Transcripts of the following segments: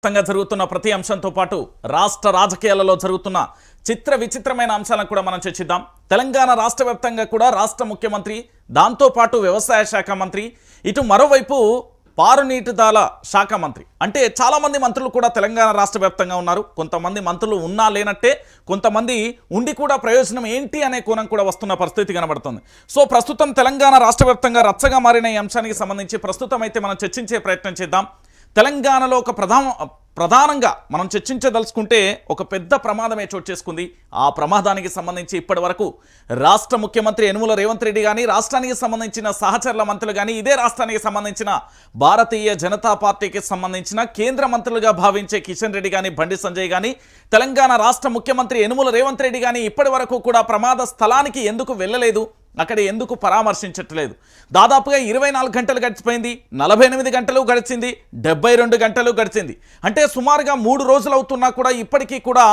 జరుగుతున్న ప్రతి అంశంతో పాటు రాష్ట్ర రాజకీయాలలో జరుగుతున్న చిత్ర విచిత్రమైన అంశాలను కూడా మనం చర్చిద్దాం. తెలంగాణ రాష్ట్ర వ్యాప్తంగా కూడా రాష్ట్ర ముఖ్యమంత్రి, దాంతో పాటు వ్యవసాయ శాఖ మంత్రి, ఇటు మరోవైపు పారునీటిదాల శాఖ మంత్రి, అంటే చాలామంది మంత్రులు కూడా తెలంగాణ రాష్ట్ర వ్యాప్తంగా ఉన్నారు. కొంతమంది మంత్రులు ఉన్నా లేనట్టే, కొంతమంది ఉండి కూడా ప్రయోజనం ఏంటి అనే కోణం కూడా వస్తున్న పరిస్థితి కనబడుతుంది. సో ప్రస్తుతం తెలంగాణ రాష్ట్ర వ్యాప్తంగా రచ్చగా మారిన ఈ అంశానికి సంబంధించి ప్రస్తుతం అయితే మనం చర్చించే ప్రయత్నం చేద్దాం. తెలంగాణలో ఒక ప్రధానంగా మనం చర్చించదలుచుకుంటే ఒక పెద్ద ప్రమాదమే చోటు చేసుకుంది. ఆ ప్రమాదానికి సంబంధించి ఇప్పటి వరకు రాష్ట్ర ముఖ్యమంత్రి యనుమల రేవంత్ రెడ్డి కానీ, రాష్ట్రానికి సంబంధించిన సహచరుల మంత్రులు కానీ, ఇదే రాష్ట్రానికి సంబంధించిన భారతీయ జనతా పార్టీకి సంబంధించిన కేంద్ర మంత్రులుగా భావించే కిషన్ రెడ్డి కానీ, బండి సంజయ్ కానీ, తెలంగాణ రాష్ట్ర ముఖ్యమంత్రి యనుమల రేవంత్ రెడ్డి కానీ ఇప్పటి వరకు కూడా ప్రమాద స్థలానికి ఎందుకు వెళ్ళలేదు, అక్కడ ఎందుకు పరామర్శించట్లేదు? దాదాపుగా 24 గంటలు గడిచిపోయింది, 48 గంటలు గడిచింది, 72 గంటలు గడిచింది. అంటే సుమారుగా 3 రోజులు అవుతున్నా కూడా ఇప్పటికీ కూడా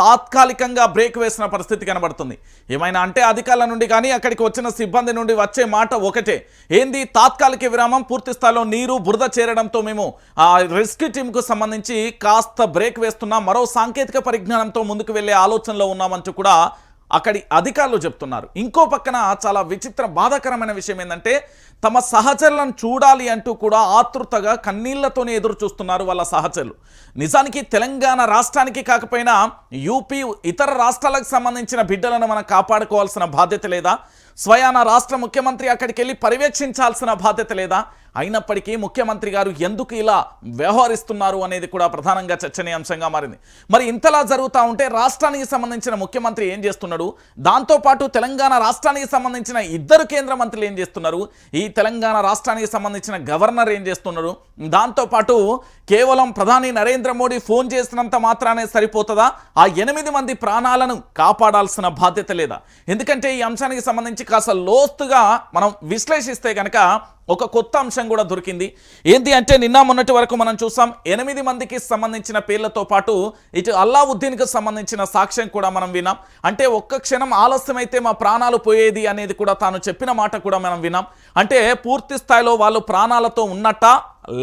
తాత్కాలికంగా బ్రేక్ వేసిన పరిస్థితి కనబడుతుంది. ఏమైనా అంటే అధికారుల నుండి కానీ, అక్కడికి వచ్చిన సిబ్బంది నుండి వచ్చే మాట ఒకటే, ఏంది తాత్కాలిక విరామం, పూర్తి స్థాయిలో నీరు బురద చేరడంతో మేము రెస్క్యూ టీంకు సంబంధించి కాస్త బ్రేక్ వేస్తున్నాం, మరో సాంకేతిక పరిజ్ఞానంతో ముందుకు వెళ్ళే ఆలోచనలో ఉన్నామంటూ కూడా అక్కడి అధికారులు చెప్తున్నారు. ఇంకో పక్కన చాలా విచిత్ర బాధాకరమైన విషయం ఏంటంటే, తమ సహచరులను చూడాలి అంటూ కూడా ఆతృతగా కన్నీళ్లతోనే ఎదురు చూస్తున్నారు వాళ్ళ సహచరులు. నిజానికి తెలంగాణ రాష్ట్రానికి కాకపోయినా యూపీ ఇతర రాష్ట్రాలకు సంబంధించిన బిడ్డలను మనం కాపాడుకోవాల్సిన బాధ్యత లేదా? స్వయాన రాష్ట్ర ముఖ్యమంత్రి అక్కడికి వెళ్ళి పర్యవేక్షించాల్సిన బాధ్యత లేదా? అయినప్పటికీ ముఖ్యమంత్రి గారు ఎందుకు ఇలా వ్యవహరిస్తున్నారు అనేది కూడా ప్రధానంగా చర్చనీయాంశంగా మారింది. మరి ఇంతలా జరుగుతూ ఉంటే రాష్ట్రానికి సంబంధించిన ముఖ్యమంత్రి ఏం చేస్తున్నాడు, దాంతోపాటు తెలంగాణ రాష్ట్రానికి సంబంధించిన 2 కేంద్ర మంత్రులు ఏం చేస్తున్నారు, ఈ తెలంగాణ రాష్ట్రానికి సంబంధించిన గవర్నర్ ఏం చేస్తున్నారు, దాంతోపాటు కేవలం ప్రధాని నరేంద్ర మోడీ ఫోన్ చేసినంత మాత్రానే సరిపోతుందా? ఆ 8 మంది ప్రాణాలను కాపాడాల్సిన బాధ్యత లేదా? ఎందుకంటే ఈ అంశానికి సంబంధించి కాస్త లోతుగా మనం విశ్లేషిస్తే కనుక ఒక కొత్త అంశం కూడా దొరికింది. ఏంటి అంటే, నిన్న మొన్నటి వరకు మనం చూసాం 8 మందికి సంబంధించిన పేర్లతో పాటు ఇటు అల్లావుద్దీన్కి సంబంధించిన సాక్ష్యం కూడా మనం విన్నాం. అంటే ఒక్క క్షణం ఆలస్యమైతే మా ప్రాణాలు పోయేది అనేది కూడా తాను చెప్పిన మాట కూడా మనం విన్నాం. అంటే పూర్తి స్థాయిలో వాళ్ళు ప్రాణాలతో ఉన్నట్ట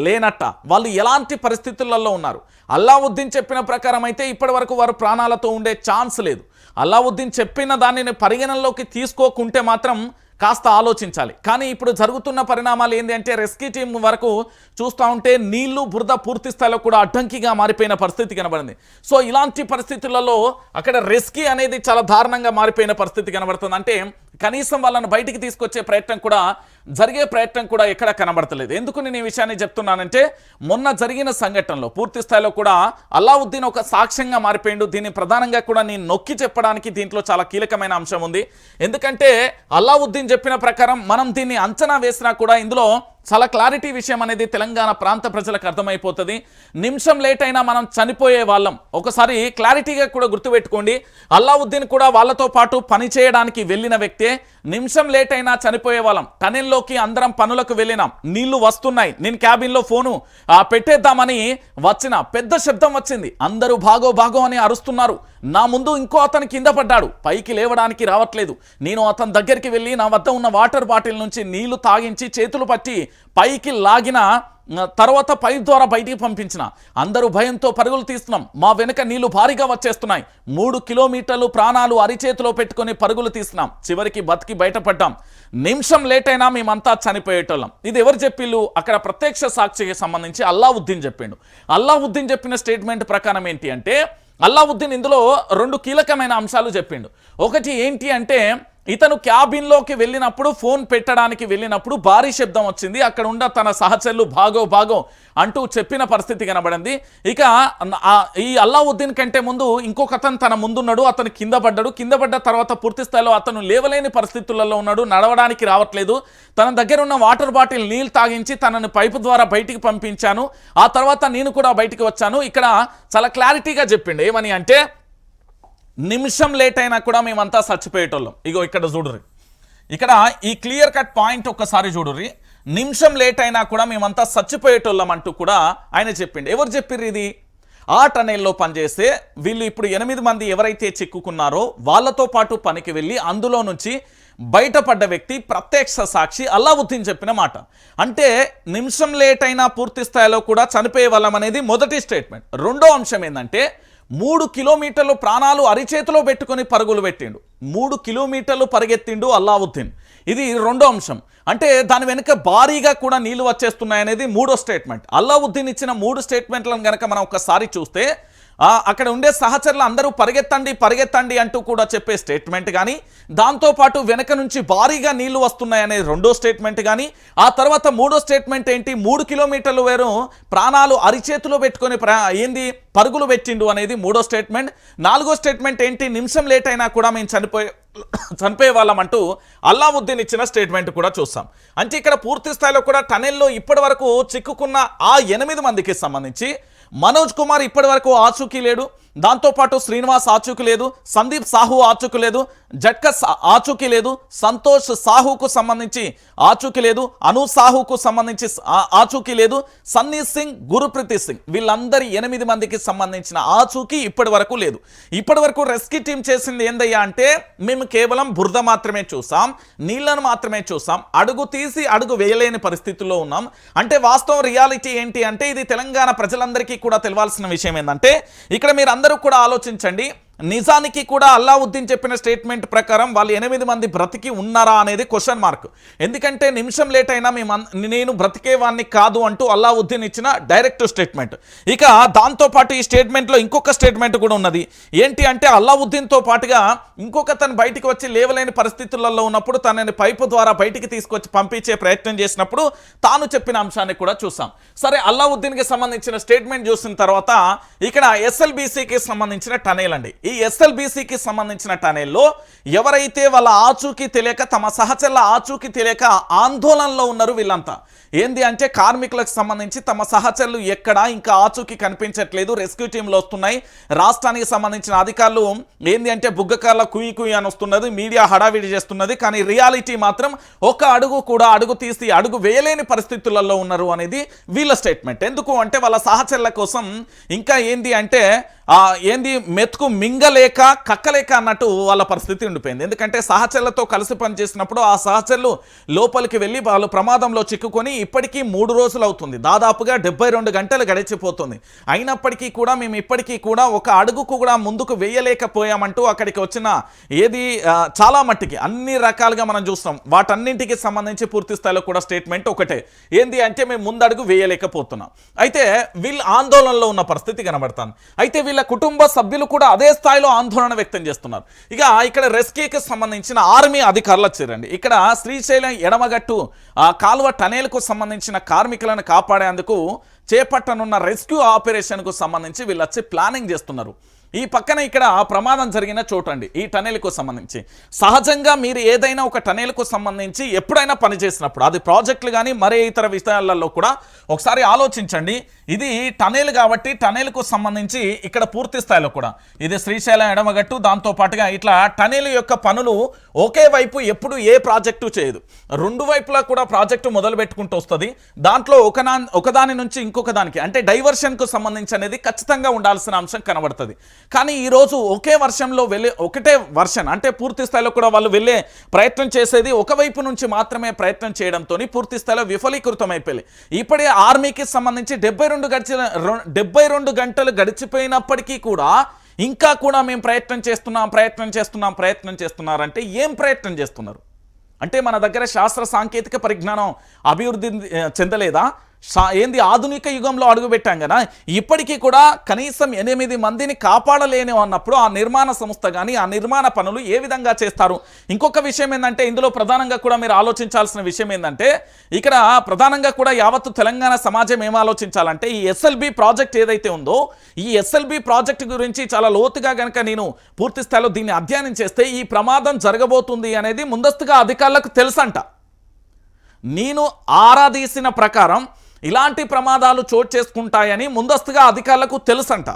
లేనట్ట, వాళ్ళు ఎలాంటి పరిస్థితులలో ఉన్నారు? అల్లావుద్దీన్ చెప్పిన ప్రకారం అయితే ఇప్పటి వరకు వారు ప్రాణాలతో ఉండే ఛాన్స్ లేదు. అల్లావుద్దీన్ చెప్పిన దానిని పరిగణనలోకి తీసుకోకుంటే మాత్రం కాస్త ఆలోచించాలి. కానీ ఇప్పుడు జరుగుతున్న పరిణామాలు ఏంటి అంటే, రెస్క్యూ టీం వరకు చూస్తూ ఉంటే నీళ్లు బురద పూర్తి స్థాయిలో కూడా అడ్డంకిగా మారిపోయిన పరిస్థితి కనబడింది. సో ఇలాంటి పరిస్థితులలో అక్కడ రెస్క్యూ అనేది చాలా దారుణంగా మారిపోయిన పరిస్థితి కనబడుతుంది. అంటే కనీసం వాళ్ళని బయటికి తీసుకొచ్చే ప్రయత్నం కూడా, జరిగే ప్రయత్నం కూడా ఎక్కడ కనబడతలేదు. ఎందుకు నేను ఈ విషయాన్ని చెప్తున్నానంటే, మొన్న జరిగిన సంఘటనలో పూర్తి స్థాయిలో కూడా అల్లావుద్దీన్ ఒక సాక్ష్యంగా మారిపోయిండు. దీన్ని ప్రధానంగా కూడా నేను నొక్కి చెప్పడానికి దీంట్లో చాలా కీలకమైన అంశం ఉంది. ఎందుకంటే అల్లావుద్దీన్ చెప్పిన ప్రకారం మనం దీన్ని అంచనా వేసినా కూడా ఇందులో చాలా క్లారిటీ విషయం అనేది తెలంగాణ ప్రాంత ప్రజలకు అర్థమైపోతుంది. నిమిషం లేట్ అయినా మనం చనిపోయే వాళ్ళం. ఒకసారి క్లారిటీగా కూడా గుర్తుపెట్టుకోండి, అల్లావుద్దీన్ కూడా వాళ్ళతో పాటు పని చేయడానికి వెళ్ళిన వ్యక్తే. నిమిషం లేట్ అయినా చనిపోయే వాళ్ళం. టనెల్లోకి అందరం పనులకు వెళ్ళినాం, నీళ్లు వస్తున్నాయి, నేను క్యాబిన్లో ఫోను పెట్టేద్దామని వచ్చిన పెద్ద శబ్దం వచ్చింది, అందరూ భాగో భాగో అని అరుస్తున్నారు. నా ముందు ఇంకో అతను కింద పడ్డాడు, పైకి లేవడానికి రావట్లేదు. నేను అతని దగ్గరికి వెళ్ళి నా వద్ద ఉన్న వాటర్ బాటిల్ నుంచి నీళ్లు తాగించి చేతులు పట్టి పైకి లాగిన తర్వాత పైప్ ద్వారా బయటికి పంపించిన. అందరూ భయంతో పరుగులు తీస్తున్నాం, మా వెనుక నీళ్లు భారీగా వచ్చేస్తున్నాయి. 3 కిలోమీటర్లు ప్రాణాలు అరిచేతిలో పెట్టుకొని పరుగులు తీస్తున్నాం. చివరికి బతికి బయటపడ్డాం. నిమిషం లేట్ అయినా మేమంతా చనిపోయేటోళ్ళం. ఇది ఎవరు చెప్పిళ్ళు? అక్కడ ప్రత్యక్ష సాక్షికి సంబంధించి అల్లావుద్దీన్ చెప్పిండు. అల్లావుద్దీన్ చెప్పిన స్టేట్మెంట్ ప్రకారం ఏంటి అంటే, అల్లావుద్దీన్ ఇందులో 2 కీలకమైన అంశాలు చెప్పిండు. ఒకటి ఏంటి అంటే, ఇతను క్యాబిన్లోకి వెళ్ళినప్పుడు, ఫోన్ పెట్టడానికి వెళ్ళినప్పుడు భారీ శబ్దం వచ్చింది. అక్కడ ఉన్న తన సహచరులు భాగో భాగో అంటూ చెప్పిన పరిస్థితి కనబడింది. ఇక ఈ అల్లావుద్దీన్ కంటే ముందు ఇంకొక అతను తన ముందున్నాడు, అతను కింద పడ్డాడు. కింద పడ్డ తర్వాత పూర్తి స్థాయిలో అతను లేవలేని పరిస్థితులలో ఉన్నాడు, నడవడానికి రావట్లేదు. తన దగ్గర ఉన్న వాటర్ బాటిల్ నీళ్ళు తాగించి తనని పైపు ద్వారా బయటికి పంపించాను. ఆ తర్వాత నేను కూడా బయటికి వచ్చాను. ఇక్కడ చాలా క్లారిటీగా చెప్పిండు. ఏమని అంటే, నిమిషం లేట్ అయినా కూడా మేమంతా చచ్చిపోయేటోళ్ళం. ఇగో ఇక్కడ చూడుర్రి, ఇక్కడ ఈ క్లియర్ కట్ పాయింట్ ఒక్కసారి చూడుర్రి. నిమిషం లేట్ అయినా కూడా మేమంతా చచ్చిపోయేటోళ్ళం అంటూ కూడా ఆయన చెప్పిండు. ఎవరు చెప్పిర్రు ఇది? ఆ టనెల్లో పనిచేస్తే వీళ్ళు ఇప్పుడు 8 మంది ఎవరైతే చిక్కుకున్నారో వాళ్ళతో పాటు పనికి వెళ్ళి అందులో నుంచి బయటపడ్డ వ్యక్తి ప్రత్యక్ష సాక్షి అల్లావుద్దీన్ చెప్పిన మాట. అంటే నిమిషం లేట్ అయినా పూర్తి స్థాయిలో కూడా చనిపోయే వాళ్ళం అనేది మొదటి స్టేట్మెంట్. రెండో అంశం ఏంటంటే 3 కిలోమీటర్లు ప్రాణాలు అరిచేతిలో పెట్టుకొని పరుగులు పెట్టిండు, 3 కిలోమీటర్లు పరిగెత్తిండు అల్లావుద్దీన్. ఇది రెండో అంశం. అంటే దాని వెనుక భారీగా కూడా నీళ్లు వచ్చేస్తున్నాయనేది మూడో స్టేట్మెంట్. అల్లావుద్దీన్ ఇచ్చిన 3 స్టేట్మెంట్లను కనుక మనం ఒకసారి చూస్తే అక్కడ ఉండే సహచరులు అందరూ పరిగెత్తండి పరిగెత్తండి అంటూ కూడా చెప్పే స్టేట్మెంట్ కానీ, దాంతోపాటు వెనక నుంచి భారీగా నీళ్లు వస్తున్నాయనే రెండో స్టేట్మెంట్ కానీ, ఆ తర్వాత మూడో స్టేట్మెంట్ ఏంటి, 3 కిలోమీటర్లు వేరు ప్రాణాలు అరిచేతిలో పెట్టుకొని పరుగులు పెట్టిండు అనేది మూడో స్టేట్మెంట్. నాలుగో స్టేట్మెంట్ ఏంటి, నిమిషం లేట్ అయినా కూడా మేము చనిపోయే వాళ్ళం అంటూ అల్లావుద్దీన్ ఇచ్చిన స్టేట్మెంట్ కూడా చూస్తాం. అంటే ఇక్కడ పూర్తి స్థాయిలో కూడా టనెల్లో ఇప్పటి వరకు చిక్కుకున్న ఆ 8 మందికి సంబంధించి మనోజ్ కుమార్ ఇప్పటి వరకు ఆచూకీ లేడు, దాంతోపాటు శ్రీనివాస్ ఆచూకీ లేదు, సందీప్ సాహు ఆచూకీ లేదు, జట్కస్ ఆచూకీ లేదు, సంతోష్ సాహుకు సంబంధించి ఆచూకీ లేదు, అను సాహుకు సంబంధించి ఆచూకీ లేదు, సన్నీ సింగ్, గురుప్రీతి సింగ్ వీళ్ళందరి 8 మందికి సంబంధించిన ఆచూకీ ఇప్పటి వరకు లేదు. ఇప్పటి వరకు రెస్క్యూ టీం చేసింది ఏందయ్యా అంటే, మేము కేవలం బురద మాత్రమే చూసాం, నీళ్లను మాత్రమే చూసాం, అడుగు తీసి అడుగు వేయలేని పరిస్థితుల్లో ఉన్నాం. అంటే వాస్తవం రియాలిటీ ఏంటి అంటే, ఇది తెలంగాణ ప్రజలందరికీ కూడా తెలవాల్సిన విషయం ఏంటంటే, ఇక్కడ మీరు అందరూ కూడా ఆలోచించండి. నిజానికి కూడా అల్లావుద్దీన్ చెప్పిన స్టేట్మెంట్ ప్రకారం వాళ్ళు 8 మంది బ్రతికి ఉన్నారా అనేది క్వశ్చన్ మార్క్. ఎందుకంటే నిమిషం లేట్ అయినా నేను బ్రతికేవాన్ని కాదు అంటూ అల్లావుద్దీన్ ఇచ్చిన డైరెక్ట్ స్టేట్మెంట్. ఇక దాంతోపాటు ఈ స్టేట్మెంట్లో ఇంకొక స్టేట్మెంట్ కూడా ఉన్నది. ఏంటి అంటే, అల్లావుద్దీన్తో పాటుగా ఇంకొక తను బయటికి వచ్చి లేవలేని పరిస్థితులలో ఉన్నప్పుడు తనని పైపు ద్వారా బయటికి తీసుకొచ్చి పంపించే ప్రయత్నం చేసినప్పుడు తాను చెప్పిన అంశాన్ని కూడా చూసాం. సరే, అల్లావుద్దీన్కి సంబంధించిన స్టేట్మెంట్ చూసిన తర్వాత ఇక్కడ ఎస్ఎల్బీసీకి సంబంధించిన టనెల్ అండి. ఈ ఎస్ఎల్బీసీకి సంబంధించిన టనెల్లో ఎవరైతే వాళ్ళ ఆచూకీ తెలియక, తమ సహచరుల ఆచూకీ తెలియక ఆందోళనలో ఉన్నారు వీళ్ళంతా. ఏంది అంటే, కార్మికులకు సంబంధించి తమ సహచరులు ఎక్కడా ఇంకా ఆచూకీ కనిపించట్లేదు, రెస్క్యూ టీంలు వస్తున్నాయి, రాష్ట్రానికి సంబంధించిన అధికారులు ఏంది అంటే బుగ్గకార్ల కుయ్యి అని వస్తున్నది, మీడియా హడావిడి చేస్తున్నది, కానీ రియాలిటీ మాత్రం ఒక అడుగు కూడా అడుగు తీసి అడుగు వేయలేని పరిస్థితులలో ఉన్నారు అనేది వీళ్ళ స్టేట్మెంట్. ఎందుకు అంటే, వాళ్ళ సహచరుల కోసం ఇంకా ఏంది అంటే మెతుకు మింగలేక కక్కలేక అన్నట్టు వాళ్ళ పరిస్థితి ఉండిపోయింది. ఎందుకంటే సహచరులతో కలిసి పనిచేసినప్పుడు ఆ సహచరులు లోపలికి వెళ్ళి వాళ్ళు ప్రమాదంలో చిక్కుకొని ఇప్పటికీ 3 రోజులు అవుతుంది, దాదాపుగా 72 గంటలు గడిచిపోతుంది. అయినప్పటికీ కూడా మేము ఇప్పటికీ కూడా ఒక అడుగుకు కూడా ముందుకు వేయలేకపోయామంటూ అక్కడికి వచ్చిన చాలా మట్టికి అన్ని రకాలుగా మనం చూస్తాం. వాటన్నింటికి సంబంధించి పూర్తి స్థాయిలో కూడా స్టేట్మెంట్ ఒకటే, ఏంది అంటే మేము ముందడుగు వేయలేకపోతున్నాం. అయితే వీళ్ళు ఆందోళనలో ఉన్న పరిస్థితి కనబడతాను. అయితే వీళ్ళ కుటుంబ సభ్యులు కూడా అదే స్థాయిలో ఆందోళన వ్యక్తం చేస్తున్నారు. ఇక్కడ రెస్క్యూకి సంబంధించిన ఆర్మీ అధికారులు వచ్చారండి. ఇక్కడ శ్రీశైలం ఎడమగట్టు కాలువ టనెల్కు సంబంధించిన కార్మికులను కాపాడేందుకు చేపట్టనున్న రెస్క్యూ ఆపరేషన్కు సంబంధించి వీళ్ళు వచ్చి ప్లానింగ్ చేస్తున్నారు. ఈ పక్కన ఇక్కడ ప్రమాదం జరిగిన చోటండి ఈ టనెల్కు సంబంధించి. సహజంగా మీరు ఏదైనా ఒక టనెల్కు సంబంధించి ఎప్పుడైనా పనిచేసినప్పుడు, అది ప్రాజెక్టులు కానీ మరే ఇతర విషయాలలో కూడా ఒకసారి ఆలోచించండి. ఇది టనెల్ కాబట్టి టనెల్కు సంబంధించి ఇక్కడ పూర్తి స్థాయిలో కూడా ఇది శ్రీశైలం ఎడమగట్టు, దాంతోపాటుగా ఇట్లా టనెల్ యొక్క పనులు ఒకే వైపు ఎప్పుడు ఏ ప్రాజెక్టు చేయదు, 2 వైపులా కూడా ప్రాజెక్టు మొదలు పెట్టుకుంటూ వస్తుంది. దాంట్లో ఒకదాని నుంచి ఇంకొక దానికి అంటే డైవర్షన్కు సంబంధించి అనేది ఖచ్చితంగా ఉండాల్సిన అంశం కనబడుతుంది. కానీ ఈరోజు ఒకటే వర్షన్ అంటే పూర్తి స్థాయిలో కూడా వాళ్ళు వెళ్ళే ప్రయత్నం చేసేది ఒకవైపు నుంచి మాత్రమే ప్రయత్నం చేయడంతో పూర్తి స్థాయిలో విఫలీకృతం అయిపోయి ఇప్పుడే ఆర్మీకి సంబంధించి 72 గంటలు గడిచిపోయినప్పటికీ కూడా ఇంకా కూడా మేము ప్రయత్నం చేస్తున్నారంటే ఏం ప్రయత్నం చేస్తున్నారు అంటే, మన దగ్గర శాస్త్ర సాంకేతిక పరిజ్ఞానం అభివృద్ధి చెందలేదా? ఏంది ఆధునిక యుగంలో అడుగుపెట్టాం కదా, ఇప్పటికీ కూడా కనీసం 8 మందిని కాపాడలేని అన్నప్పుడు ఆ నిర్మాణ సంస్థ కానీ ఆ నిర్మాణ పనులు ఏ విధంగా చేస్తారు? ఇంకొక విషయం ఏంటంటే, ఇందులో ప్రధానంగా కూడా మీరు ఆలోచించాల్సిన విషయం ఏంటంటే, ఇక్కడ ప్రధానంగా కూడా యావత్తు తెలంగాణ సమాజం ఏం ఆలోచించాలంటే, ఈ ఎస్ఎల్బి ప్రాజెక్ట్ ఏదైతే ఉందో ఈ ఎస్ఎల్బి ప్రాజెక్ట్ గురించి చాలా లోతుగా కనుక నేను పూర్తి స్థాయిలో దీన్ని అధ్యయనం చేస్తే ఈ ప్రమాదం జరగబోతుంది అనేది ముందస్తుగా అధికారులకు తెలుసంట. నేను ఆరాధీసిన ప్రకారం ఇలాంటి ప్రమాదాలు చోటు చేసుకుంటాయని ముందస్తుగా అధికారులకు తెలుసంట.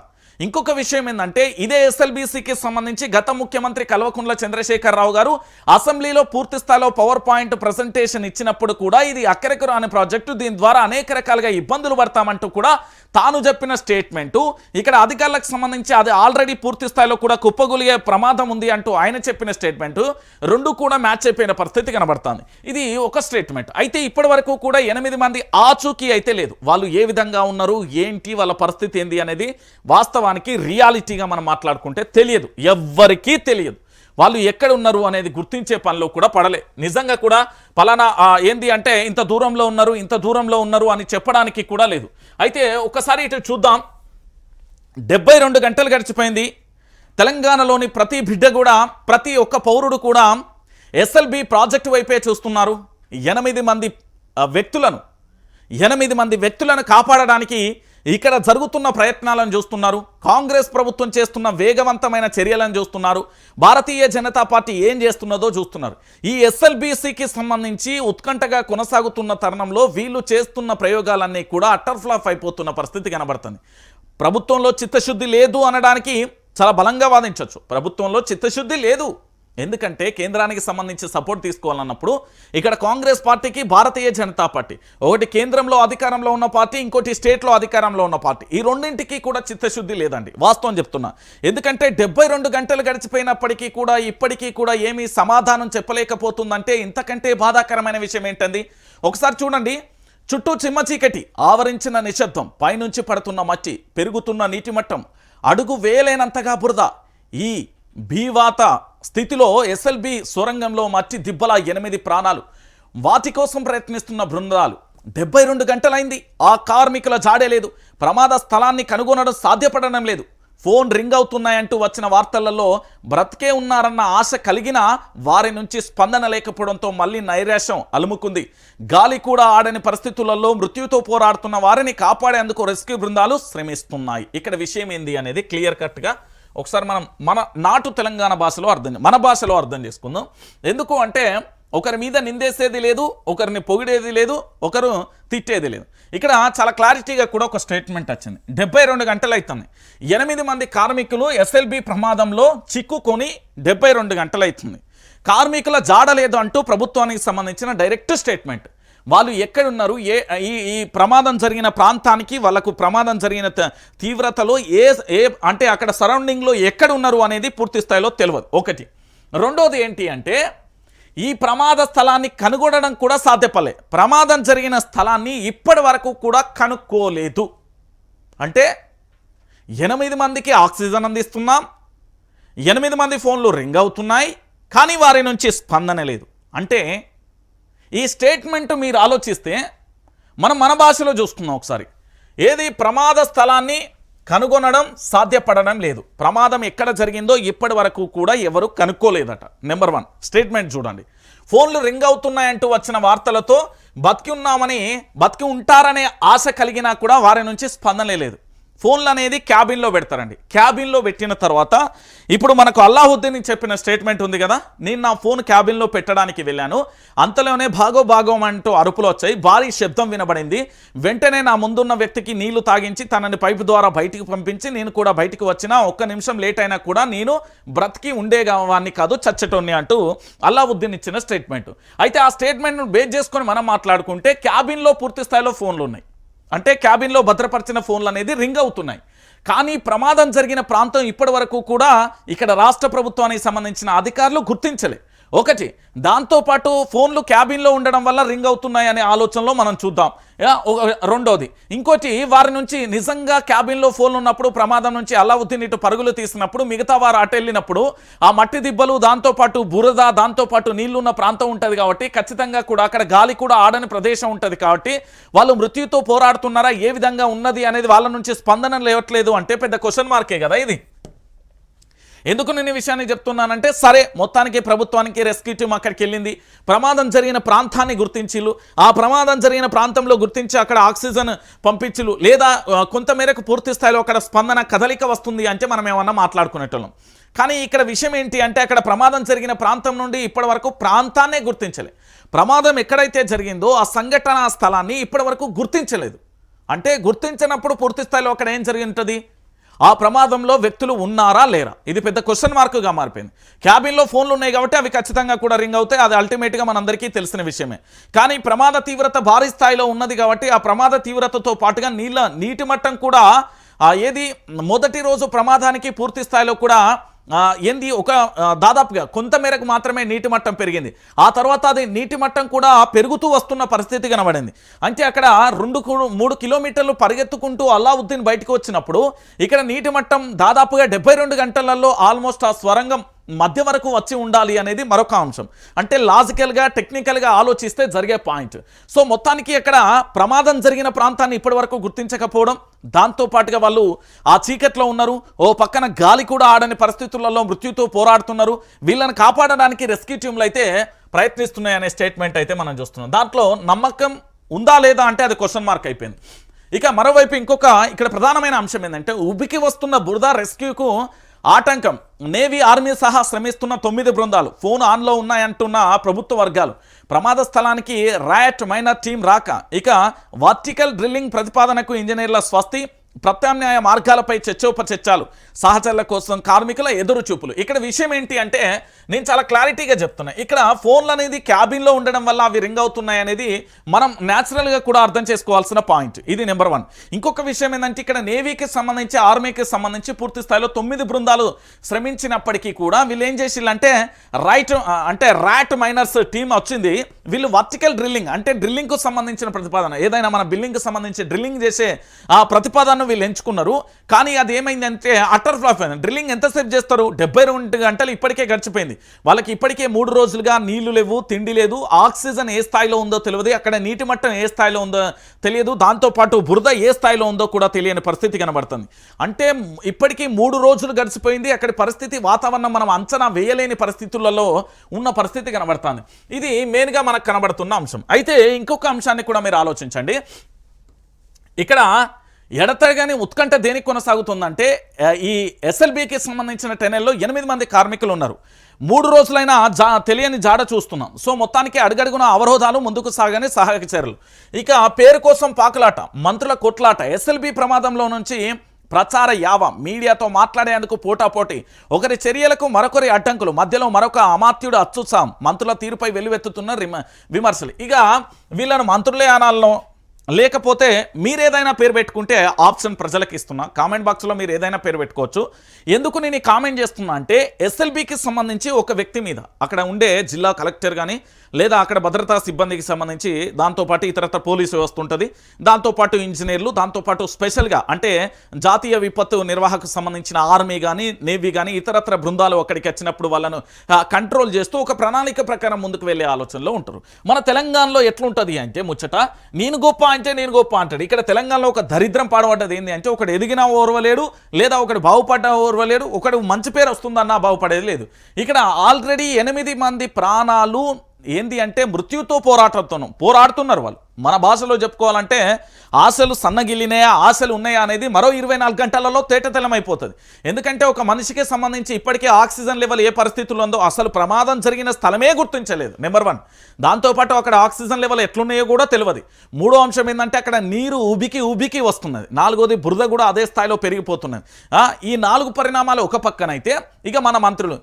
ఇంకొక విషయం ఏంటంటే ఇదే ఎస్ఎల్బీసీకి సంబంధించి గత ముఖ్యమంత్రి కల్వకుంట్ల చంద్రశేఖరరావు గారు అసెంబ్లీలో పూర్తి స్థాయిలో పవర్ పాయింట్ ప్రజెంటేషన్ ఇచ్చినప్పుడు కూడా ఇది అక్కరకు రాని ప్రాజెక్టు, దీని ద్వారా అనేక రకాలుగా ఇబ్బందులు పడతామంటూ కూడా తాను చెప్పిన స్టేట్మెంటు, ఇక్కడ అధికారులకు సంబంధించి అది ఆల్రెడీ పూర్తి స్థాయిలో కూడా కుప్పగొలిగే ప్రమాదం ఉంది అంటూ ఆయన చెప్పిన స్టేట్మెంటు రెండు కూడా మ్యాచ్ అయిపోయిన పరిస్థితి కనబడుతుంది. ఇది ఒక స్టేట్మెంట్. అయితే ఇప్పటి వరకు కూడా 8 మంది ఆచూకీ అయితే లేదు. వాళ్ళు ఏ విధంగా ఉన్నారు, ఏంటి వాళ్ళ పరిస్థితి ఏంది అనేది వాస్తవానికి రియాలిటీగా మనం మాట్లాడుకుంటే తెలియదు, ఎవ్వరికీ తెలియదు. వాళ్ళు ఎక్కడ ఉన్నారు అనేది గుర్తించే పనిలో కూడా పడలే. నిజంగా కూడా పలానా ఏంది అంటే ఇంత దూరంలో ఉన్నారు, ఇంత దూరంలో ఉన్నారు అని చెప్పడానికి కూడా లేదు. అయితే ఒకసారి ఇటు చూద్దాం. 72 గంటలు గడిచిపోయింది. తెలంగాణలోని ప్రతి బిడ్డ కూడా, ప్రతి ఒక్క పౌరుడు కూడా ఎస్ఎల్బి ప్రాజెక్టు వైపే చూస్తున్నారు. 8 మంది వ్యక్తులను కాపాడడానికి ఇక్కడ జరుగుతున్న ప్రయత్నాలను చూస్తున్నారు. కాంగ్రెస్ ప్రభుత్వం చేస్తున్న వేగవంతమైన చర్యలను చూస్తున్నారు. భారతీయ జనతా పార్టీ ఏం చేస్తున్నదో చూస్తున్నారు. ఈ ఎస్ఎల్బీసీకి సంబంధించి ఉత్కంఠగా కొనసాగుతున్న తరుణంలో వీళ్ళు చేస్తున్న ప్రయోగాలన్నీ కూడా అట్టర్ ఫ్లాప్ అయిపోతున్న పరిస్థితి కనబడుతుంది. ప్రభుత్వంలో చిత్తశుద్ధి లేదు అనడానికి చాలా బలంగా వాదించవచ్చు. ప్రభుత్వంలో చిత్తశుద్ధి లేదు, ఎందుకంటే కేంద్రానికి సంబంధించి సపోర్ట్ తీసుకోవాలన్నప్పుడు ఇక్కడ కాంగ్రెస్ పార్టీకి భారతీయ జనతా పార్టీ, ఒకటి కేంద్రంలో అధికారంలో ఉన్న పార్టీ, ఇంకోటి స్టేట్లో అధికారంలో ఉన్న పార్టీ, ఈ రెండింటికి కూడా చిత్తశుద్ధి లేదండి, వాస్తవం చెప్తున్నా. ఎందుకంటే 72 గంటలు గడిచిపోయినప్పటికీ కూడా ఇప్పటికీ కూడా ఏమీ సమాధానం చెప్పలేకపోతుందంటే ఇంతకంటే బాధాకరమైన విషయం ఏంటండి? ఒకసారి చూడండి. చుట్టూ చిమ్మ చీకటి ఆవరించిన నిశ్శబ్దం, పైనుంచి పడుతున్న మట్టి, పెరుగుతున్న నీటి మట్టం, అడుగు వేలేనంతగా బురద. ఈ భీవాత స్థితిలో ఎస్ఎల్బి సొరంగంలో మట్టి దిబ్బల 8 ప్రాణాలు, వాటి కోసం ప్రయత్నిస్తున్న బృందాలు. 72 గంటలైంది, ఆ కార్మికుల జాడే లేదు. ప్రమాద స్థలాన్ని కనుగొనడం సాధ్యపడడం లేదు. ఫోన్ రింగ్ అవుతున్నాయంటూ వచ్చిన వార్తలలో బ్రతికే ఉన్నారన్న ఆశ కలిగిన వారి నుంచి స్పందన లేకపోవడంతో మళ్ళీ నైరాశ్యం అలుముకుంది. గాలి కూడా ఆడని పరిస్థితులలో మృత్యుతో పోరాడుతున్న వారిని కాపాడేందుకు రెస్క్యూ బృందాలు శ్రమిస్తున్నాయి. ఇక్కడ విషయం ఏంది అనేది క్లియర్ కట్గా ఒకసారి మన నాటు తెలంగాణ భాషలో మన భాషలో అర్థం చేసుకుందాం. ఎందుకు అంటే ఒకరి మీద నిందేసేది లేదు, ఒకరిని పొగిడేది లేదు, ఒకరు తిట్టేది లేదు. ఇక్కడ చాలా క్లారిటీగా కూడా ఒక స్టేట్మెంట్ వచ్చింది. 72 గంటలు అవుతుంది. 8 మంది కార్మికులు ఎస్ఎల్బి ప్రమాదంలో చిక్కుకొని 72 గంటలు అవుతుంది. కార్మికుల జాడలేదు అంటూ ప్రభుత్వానికి సంబంధించిన డైరెక్ట్ స్టేట్మెంట్. వాళ్ళు ఎక్కడున్నారు, ఈ ప్రమాదం జరిగిన ప్రాంతానికి, వాళ్ళకు ప్రమాదం జరిగిన తీవ్రతలో అంటే అక్కడ సరౌండింగ్లో ఎక్కడున్నారు అనేది పూర్తి స్థాయిలో తెలియదు. ఒకటి. రెండోది ఏంటి అంటే ఈ ప్రమాద స్థలాన్ని కనుగొనడం కూడా సాధ్యపడలే. ప్రమాదం జరిగిన స్థలాన్ని ఇప్పటి వరకు కూడా కనుక్కోలేదు. అంటే 8 మందికి ఆక్సిజన్ అందిస్తున్నాం, 8 మంది ఫోన్లు రింగ్ అవుతున్నాయి, కానీ వారి నుంచి స్పందన లేదు. అంటే ఈ స్టేట్మెంట్ మీరు ఆలోచిస్తే మన భాషలో చూసుకుందాం ఒకసారి. ఏది ప్రమాద స్థలాన్ని కనుగొనడం సాధ్యపడడం లేదు, ప్రమాదం ఎక్కడ జరిగిందో ఇప్పటి వరకు కూడా ఎవరు కనుక్కోలేదట. నెంబర్ 1 స్టేట్మెంట్ చూడండి. ఫోన్లు రింగ్ అవుతున్నాయంటూ వచ్చిన వార్తలతో బతికి ఉంటారనే ఆశ కలిగినా కూడా వారి నుంచి స్పందనే లేదు. ఫోన్లు అనేది క్యాబిన్లో పెడతారండి. క్యాబిన్లో పెట్టిన తర్వాత ఇప్పుడు మనకు అల్లావుద్దీన్ చెప్పిన స్టేట్మెంట్ ఉంది కదా, నేను నా ఫోన్ క్యాబిన్లో పెట్టడానికి వెళ్ళాను, అంతలోనే భాగం అంటూ అరుపులు వచ్చాయి, భారీ శబ్దం వినబడింది. వెంటనే నా ముందున్న వ్యక్తికి నీళ్లు తాగించి తనని పైపు ద్వారా బయటికి పంపించి నేను కూడా బయటికి వచ్చినా, ఒక్క నిమిషం లేట్ అయినా కూడా నేను బ్రతికి ఉండేవాన్ని కాదు, చచ్చటోన్ని అంటూ అల్లావుద్దీన్ ఇచ్చిన స్టేట్మెంట్. అయితే ఆ స్టేట్మెంట్ను బేస్ చేసుకొని మనం మాట్లాడుకుంటే క్యాబిన్లో పూర్తి స్థాయిలో ఫోన్లు ఉన్నాయి, అంటే క్యాబిన్లో భద్రపరిచిన ఫోన్లు అనేది రింగ్ అవుతున్నాయి. కానీ ప్రమాదం జరిగిన ప్రాంతం ఇప్పటి వరకు కూడా ఇక్కడ రాష్ట్ర ప్రభుత్వానికి సంబంధించిన అధికారులు గుర్తించలే. ఒకటి. దాంతోపాటు ఫోన్లు క్యాబిన్లో ఉండడం వల్ల రింగ్ అవుతున్నాయి అనే ఆలోచనలో మనం చూద్దాం. రెండోది. ఇంకోటి, వారి నుంచి నిజంగా క్యాబిన్లో ఫోన్లు ఉన్నప్పుడు ప్రమాదం నుంచి అల్లావుద్దీన్ ఇటు పరుగులు తీసినప్పుడు మిగతా వారు అటు వెళ్ళినప్పుడు ఆ మట్టి దిబ్బలు, దాంతోపాటు బురద, దాంతోపాటు నీళ్లున్న ప్రాంతం ఉంటుంది కాబట్టి ఖచ్చితంగా కూడా అక్కడ గాలి కూడా ఆడని ప్రదేశం ఉంటుంది కాబట్టి వాళ్ళు మృత్యుతో పోరాడుతున్నారా, ఏ విధంగా ఉన్నది అనేది వాళ్ళ నుంచి స్పందన లేవట్లేదు అంటే పెద్ద క్వశ్చన్ మార్కే కదా ఇది. ఎందుకు నేను ఈ విషయాన్ని చెప్తున్నానంటే, సరే మొత్తానికి ప్రభుత్వానికి రెస్క్యూ టీమ్ అక్కడికి వెళ్ళింది, ప్రమాదం జరిగిన ప్రాంతాన్ని గుర్తించిలు, ఆ ప్రమాదం జరిగిన ప్రాంతంలో గుర్తించి అక్కడ ఆక్సిజన్ పంపించిలు, లేదా కొంతమేరకు పూర్తి స్థాయిలో అక్కడ స్పందన కదలిక వస్తుంది అంటే మనం ఏమన్నా మాట్లాడుకునేటోళ్ళం. కానీ ఇక్కడ విషయం ఏంటి అంటే అక్కడ ప్రమాదం జరిగిన ప్రాంతం నుండి ఇప్పటి వరకు ప్రాంతాన్నే గుర్తించలే. ప్రమాదం ఎక్కడైతే జరిగిందో ఆ సంఘటన స్థలాన్ని ఇప్పటి వరకు గుర్తించలేదు. అంటే గుర్తించినప్పుడు పూర్తి స్థాయిలో అక్కడ ఏం జరిగి ఉంటుంది, ఆ ప్రమాదంలో వ్యక్తులు ఉన్నారా లేరా, ఇది పెద్ద క్వశ్చన్ మార్క్గా మారిపోయింది. క్యాబిన్లో ఫోన్లు ఉన్నాయి కాబట్టి అవి ఖచ్చితంగా కూడా రింగ్ అవుతాయి, అది అల్టిమేట్గా మనందరికీ తెలిసిన విషయమే. కానీ ప్రమాద తీవ్రత భారీ స్థాయిలో ఉన్నది కాబట్టి ఆ ప్రమాద తీవ్రతతో పాటుగా నీటి మట్టం కూడా ఏది మొదటి రోజు ప్రమాదానికి పూర్తి స్థాయిలో కూడా ఏంది ఒక దాదాపుగా కొంత మేరకు మాత్రమే నీటి మట్టం పెరిగింది. ఆ తర్వాత అది నీటి మట్టం కూడా పెరుగుతూ వస్తున్న పరిస్థితి కనబడింది. అంటే అక్కడ 2-3 కిలోమీటర్లు పరిగెత్తుకుంటూ అల్లావుద్దీన్ బయటకు వచ్చినప్పుడు ఇక్కడ నీటి మట్టం దాదాపుగా 72 గంటలలో ఆల్మోస్ట్ ఆ స్వరంగం మధ్య వరకు వచ్చి ఉండాలి అనేది మరొక అంశం. అంటే లాజికల్గా టెక్నికల్గా ఆలోచిస్తే జరిగే పాయింట్. సో మొత్తానికి అక్కడ ప్రమాదం జరిగిన ప్రాంతాన్ని ఇప్పటి వరకు గుర్తించకపోవడం, దాంతోపాటుగా వాళ్ళు ఆ చీకట్లో ఉన్నారు, ఓ పక్కన గాలి కూడా ఆడని పరిస్థితులలో మృత్యుతో పోరాడుతున్నారు, వీళ్ళని కాపాడడానికి రెస్క్యూ టీంలు అయితే ప్రయత్నిస్తున్నాయి అనే స్టేట్మెంట్ అయితే మనం చూస్తున్నాం. దాంట్లో నమ్మకం ఉందా లేదా అంటే అది క్వశ్చన్ మార్క్ అయిపోయింది. ఇక మరోవైపు ఇంకొక ఇక్కడ ప్రధానమైన అంశం ఏంటంటే ఉబికి వస్తున్న బురద రెస్క్యూకు ఆటంకం. నేవీ, ఆర్మీ సహా శ్రమిస్తున్న 9 బృందాలు ఫోన్ ఆన్లో ఉన్నాయంటున్న ప్రభుత్వ వర్గాలు. ప్రమాద స్థలానికి ర్యాట్ మైనర్ టీం రాక, ఇక వర్టికల్ డ్రిల్లింగ్ ప్రతిపాదనకు ఇంజనీర్ల స్వస్తి, ప్రత్యామ్నాయ మార్గాలపై చర్చోపచర్చలు, సహచరుల కోసం కార్మికుల ఎదురు చూపులు. ఇక్కడ విషయం ఏంటి అంటే నేను చాలా క్లారిటీగా చెప్తున్నా, ఇక్కడ ఫోన్లు అనేది క్యాబిన్లో ఉండడం వల్ల అవి రింగ్ అవుతున్నాయి అనేది మనం న్యాచురల్గా కూడా అర్థం చేసుకోవాల్సిన పాయింట్. ఇది నెంబర్ 1. ఇంకొక విషయం ఏంటంటే ఇక్కడ నేవీకి సంబంధించి, ఆర్మీకి సంబంధించి పూర్తి స్థాయిలో 9 బృందాలు శ్రమించినప్పటికీ కూడా వీళ్ళు ఏం చేసిల్లంటే ర్యాట్ మైనర్స్ టీం వచ్చింది. వీళ్ళు వర్టికల్ డ్రిల్లింగ్ అంటే డ్రిల్లింగ్కు సంబంధించిన ప్రతిపాదన, ఏదైనా మన బిల్డింగ్కి సంబంధించి డ్రిల్లింగ్ చేసే ఆ ప్రతిపాదన వీళ్ళు ఎంచుకున్నారు. కానీ అది ఏమైందంటే అటర్ ఫ్లాప్ అయింది. డ్రిల్లింగ్ ఎంతసేపు చేస్తారు, 72 గంటలు ఇప్పటికే గడిచిపోయింది. వాళ్ళకి ఇప్పటికే 3 రోజులుగా నీళ్లు లేవు, తిండి లేదు, ఆక్సిజన్ ఏ స్థాయిలో ఉందో తెలియదు, అక్కడ నీటి మట్టం ఏ స్థాయిలో ఉందో తెలియదు, దాంతోపాటు బురద ఏ స్థాయిలో ఉందో కూడా తెలియని పరిస్థితి కనబడుతుంది. అంటే ఇప్పటికీ 3 రోజులు గడిచిపోయింది, అక్కడి పరిస్థితి వాతావరణం మనం అంచనా వేయలేని పరిస్థితులలో ఉన్న పరిస్థితి కనబడుతుంది. ఇది మెయిన్గా మనకు కనబడుతున్న అంశం. అయితే ఇంకొక అంశాన్ని కూడా మీరు ఆలోచించండి. ఇక్కడ ఎడతెగని ఉత్కంఠ దేనికి కొనసాగుతుందంటే ఈ ఎస్ఎల్బికి సంబంధించిన టెనెల్లో 8 మంది కార్మికులు ఉన్నారు. 3 రోజులైనా తెలియని జాడ చూస్తున్నాం. సో మొత్తానికి అడుగడుగున అవరోధాలు, ముందుకు సాగని సహాయక చర్యలు. ఇక పేరు కోసం పాకులాట, మంత్రుల కొట్లాట, ఎస్ఎల్బి ప్రమాదంలో నుంచి ప్రచార యావ, మీడియాతో మాట్లాడేందుకు పోటాపోటీ, ఒకరి చర్యలకు మరొకరి అడ్డంకులు, మధ్యలో మరొక అమాత్యుడు అత్యుత్సాహం, మంత్రుల తీరుపై వెల్లువెత్తుతున్న విమర్శలు. ఇక వీళ్ళను మంత్రులే అనాలనో లేకపోతే మీరేదైనా పేరు పెట్టుకుంటే ఆప్షన్ ప్రజలకు ఇస్తున్నా, కామెంట్ బాక్స్లో మీరు ఏదైనా పేరు పెట్టుకోవచ్చు. ఎందుకు నేను కామెంట్ చేస్తున్నా అంటే ఎస్ఎల్బికి సంబంధించి ఒక వ్యక్తి మీద అక్కడ ఉండే జిల్లా కలెక్టర్ కానీ లేదా అక్కడ భద్రతా సిబ్బందికి సంబంధించి, దాంతోపాటు ఇతరత్ర పోలీసు వ్యవస్థ ఉంటుంది, దాంతోపాటు ఇంజనీర్లు, దాంతోపాటు స్పెషల్గా అంటే జాతీయ విపత్తు నిర్వాహకు సంబంధించిన ఆర్మీ కానీ నేవీ కానీ ఇతరత్ర బృందాలు అక్కడికి వచ్చినప్పుడు వాళ్ళను కంట్రోల్ చేస్తూ ఒక ప్రణాళిక ప్రకారం ముందుకు వెళ్ళే ఆలోచనలో ఉంటారు. మన తెలంగాణలో ఎట్లుంటుంది అంటే ముచ్చట, నేను గొప్ప అంటే నేను గొప్ప అంటాడు. ఇక్కడ తెలంగాణలో ఒక దరిద్రం పాడబడ్డది ఏంటి అంటే ఒకడు ఎదిగినా ఓర్వలేడు, లేదా ఒకడు బాగుపడ్డా ఓర్వలేడు, ఒకడు మంచి పేరు వస్తుందన్నా బాగుపడేది లేదు. ఇక్కడ ఆల్రెడీ 8 మంది ప్రాణాలు ఏంది అంటే మృత్యుతో పోరాడుతున్నారు వాళ్ళు. మన భాషలో చెప్పుకోవాలంటే ఆశలు సన్నగిల్లినాయా, ఆశలు ఉన్నాయా అనేది మరో 24 గంటలలో తేటతెల్లమైపోతుంది. ఎందుకంటే ఒక మనిషికి సంబంధించి ఇప్పటికే ఆక్సిజన్ లెవెల్ ఏ పరిస్థితుల్లో ఉందో అసలు ప్రమాదం జరిగిన స్థలమే గుర్తించలేదు, నెంబర్ 1. దాంతోపాటు అక్కడ ఆక్సిజన్ లెవెల్ ఎట్లున్నాయో కూడా తెలియదు. 3వ అంశం ఏంటంటే అక్కడ నీరు ఉబికి వస్తున్నది. 4వది బురద కూడా అదే స్థాయిలో పెరిగిపోతున్నది. ఈ 4 పరిణామాలు ఒక పక్కనైతే ఇక మన మంత్రులు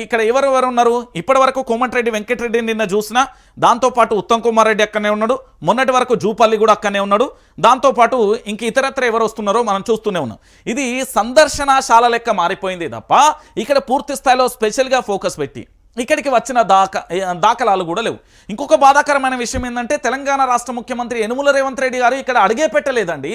ఇక్కడ ఎవరెవరు ఉన్నారు, ఇప్పటి వరకు కోమటిరెడ్డి వెంకటరెడ్డిని నిన్న చూసినా, దాంతోపాటు ఉత్తమ్ కుమార్ రెడ్డి అక్కనే ఉన్నాడు, మొన్నటి వరకు జూపల్లి కూడా అక్కనే ఉన్నాడు, దాంతోపాటు ఇంక ఇతరత్ర ఎవరు వస్తున్నారో మనం చూస్తూనే ఉన్నాం. ఇది సందర్శనశాల లెక్క మారిపోయింది తప్ప ఇక్కడ పూర్తి స్థాయిలో స్పెషల్గా ఫోకస్ పెట్టి ఇక్కడికి వచ్చిన దాఖలాలు కూడా లేవు. ఇంకొక బాధాకరమైన విషయం ఏంటంటే తెలంగాణ రాష్ట్ర ముఖ్యమంత్రి యనుమల రేవంత్ రెడ్డి గారు ఇక్కడ అడిగే పెట్టలేదండి.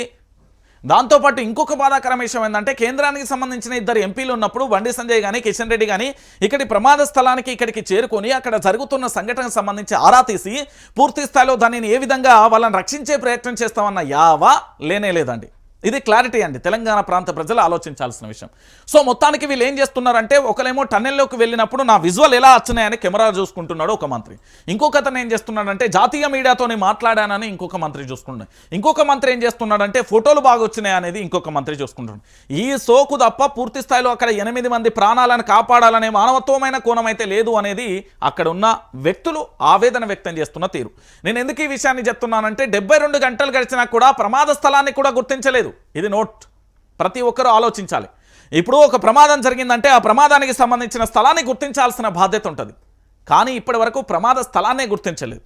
దాంతోపాటు ఇంకొక బాధాకరమైన విషయం ఏంటంటే కేంద్రానికి సంబంధించిన 2 ఎంపీలు ఉన్నప్పుడు బండి సంజయ్ కానీ కిషన్ రెడ్డి కానీ ఇక్కడి ప్రమాద స్థలానికి ఇక్కడికి చేరుకొని అక్కడ జరుగుతున్న సంఘటనకు సంబంధించి ఆరా తీసి పూర్తి స్థాయిలో దానిని ఏ విధంగా వాళ్ళని రక్షించే ప్రయత్నం చేస్తామన్న యావా లేనే లేదండి. ఇది క్లారిటీ అండి, తెలంగాణ ప్రాంత ప్రజలు ఆలోచించాల్సిన విషయం. సో మొత్తానికి వీళ్ళు ఏం చేస్తున్నారంటే ఒకరేమో టన్నెల్లోకి వెళ్ళినప్పుడు నా విజువల్ ఎలా వచ్చినాయని కెమెరా చూసుకుంటున్నాడు ఒక మంత్రి, ఇంకొక అతను ఏం చేస్తున్నాడంటే జాతీయ మీడియాతో మాట్లాడానని ఇంకొక మంత్రి చూసుకుంటున్నాడు, ఇంకొక మంత్రి ఏం చేస్తున్నాడంటే ఫోటోలు బాగా వచ్చినాయి అనేది ఇంకొక మంత్రి చూసుకుంటున్నాడు. ఈ సోకు తప్ప పూర్తి స్థాయిలో అక్కడ 8 మంది ప్రాణాలను కాపాడాలనే మానవత్వమైన కోణం అయితే లేదు అనేది అక్కడ ఉన్న వ్యక్తులు ఆవేదన వ్యక్తం చేస్తున్న తీరు. నేను ఎందుకు ఈ విషయాన్ని చెప్తున్నానంటే 72 గంటలు గడిచినా కూడా ప్రమాద స్థలాన్ని కూడా గుర్తించలేదు. ఇది నోట్ ప్రతి ఒక్కరూ ఆలోచించాలి. ఇప్పుడు ఒక ప్రమాదం జరిగిందంటే ఆ ప్రమాదానికి సంబంధించిన స్థలాన్ని గుర్తించాల్సిన బాధ్యత ఉంటుంది. కానీ ఇప్పటి వరకు ప్రమాద స్థలాన్నే గుర్తించలేదు.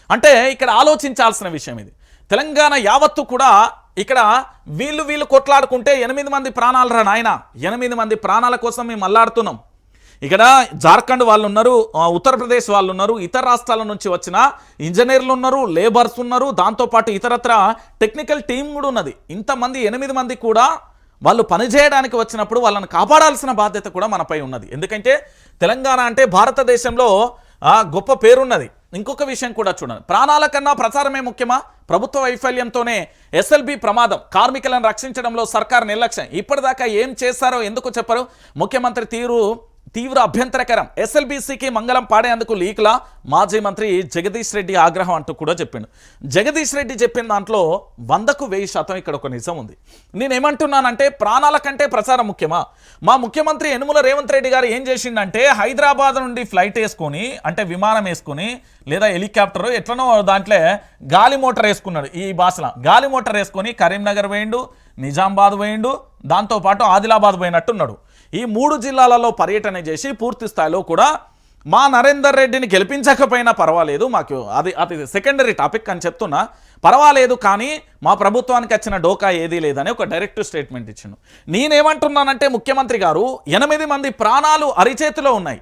అంటే ఇక్కడ ఆలోచించాల్సిన విషయం ఇది. తెలంగాణ యావత్తు కూడా ఇక్కడ వీళ్ళు కొట్లాడుకుంటే 8 మంది ప్రాణాలు రా నాయన, 8 మంది ప్రాణాల కోసం మేము అల్లాడుతున్నాం. ఇక్కడ జార్ఖండ్ వాళ్ళు ఉన్నారు, ఉత్తరప్రదేశ్ వాళ్ళు ఉన్నారు, ఇతర రాష్ట్రాల నుంచి వచ్చిన ఇంజనీర్లు ఉన్నారు, లేబర్స్ ఉన్నారు, దాంతోపాటు ఇతరత్ర టెక్నికల్ టీం కూడా ఉన్నది. ఇంతమంది 8 మంది కూడా వాళ్ళు పనిచేయడానికి వచ్చినప్పుడు వాళ్ళని కాపాడాల్సిన బాధ్యత కూడా మనపై ఉన్నది. ఎందుకంటే తెలంగాణ అంటే భారతదేశంలో గొప్ప పేరున్నది. ఇంకొక విషయం కూడా చూడండి, ప్రాణాల కన్నా ప్రచారమే ముఖ్యమా? ప్రభుత్వ వైఫల్యంతోనే ఎస్ఎల్బి ప్రమాదం, కార్మికులను రక్షించడంలో సర్కార్ నిర్లక్ష్యం. ఇప్పటిదాకా ఏం చేశారో ఎందుకు చెప్పరు? ముఖ్యమంత్రి తీవ్ర అభ్యంతరకరం. ఎస్ఎల్బీసీకి మంగళం పాడేందుకు లీక్లా మాజీ మంత్రి జగదీష్ రెడ్డి ఆగ్రహం అంటూ కూడా చెప్పిండు. జగదీష్ రెడ్డి చెప్పిన దాంట్లో 100కు 1000% ఇక్కడ ఒక నిజం ఉంది. నేనేమంటున్నానంటే ప్రాణాల కంటే ప్రచారం ముఖ్యమా? మా ముఖ్యమంత్రి యనుమల రేవంత్ రెడ్డి గారు ఏం చేసిండంటే హైదరాబాద్ నుండి ఫ్లైట్ వేసుకొని, అంటే విమానం వేసుకొని లేదా హెలికాప్టర్ ఎట్లనో దాంట్లో గాలి మోటార్ వేసుకున్నాడు. ఈ భాషలో గాలి మోటార్ వేసుకొని కరీంనగర్ పోయిండు, నిజామాబాద్ పోయిండు, దాంతోపాటు ఆదిలాబాద్ పోయినట్టున్నాడు. ఈ 3 జిల్లాలలో పర్యటన చేసి పూర్తి స్థాయిలో కూడా మా నరేందర్ రెడ్డిని గెలిపించకపోయినా పర్వాలేదు, మాకు అది సెకండరీ టాపిక్ అని చెప్తున్నా, పర్వాలేదు, కానీ మా ప్రభుత్వానికి వచ్చిన డోకా ఏదీ లేదని ఒక డైరెక్ట్ స్టేట్మెంట్ ఇచ్చిండు. నేనేమంటున్నానంటే ముఖ్యమంత్రి గారు 8 మంది ప్రాణాలు అరిచేతిలో ఉన్నాయి.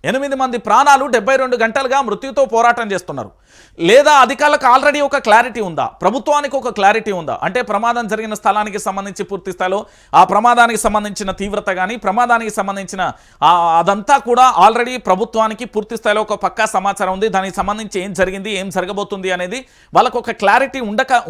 8 మంది ప్రాణాలు 72 గంటలుగా మృత్యుతో పోరాటం చేస్తున్నారు. లేదా అధికారులకు ఆల్రెడీ ఒక క్లారిటీ ఉందా? ప్రభుత్వానికి ఒక క్లారిటీ ఉందా? అంటే ప్రమాదం జరిగిన స్థలానికి సంబంధించి పూర్తి స్థాయిలో ఆ ప్రమాదానికి సంబంధించిన తీవ్రత కానీ ప్రమాదానికి సంబంధించిన అదంతా కూడా ఆల్రెడీ ప్రభుత్వానికి పూర్తి స్థాయిలో ఒక పక్కా సమాచారం ఉంది. దానికి సంబంధించి ఏం జరిగింది, ఏం జరగబోతుంది అనేది వాళ్ళకు ఒక క్లారిటీ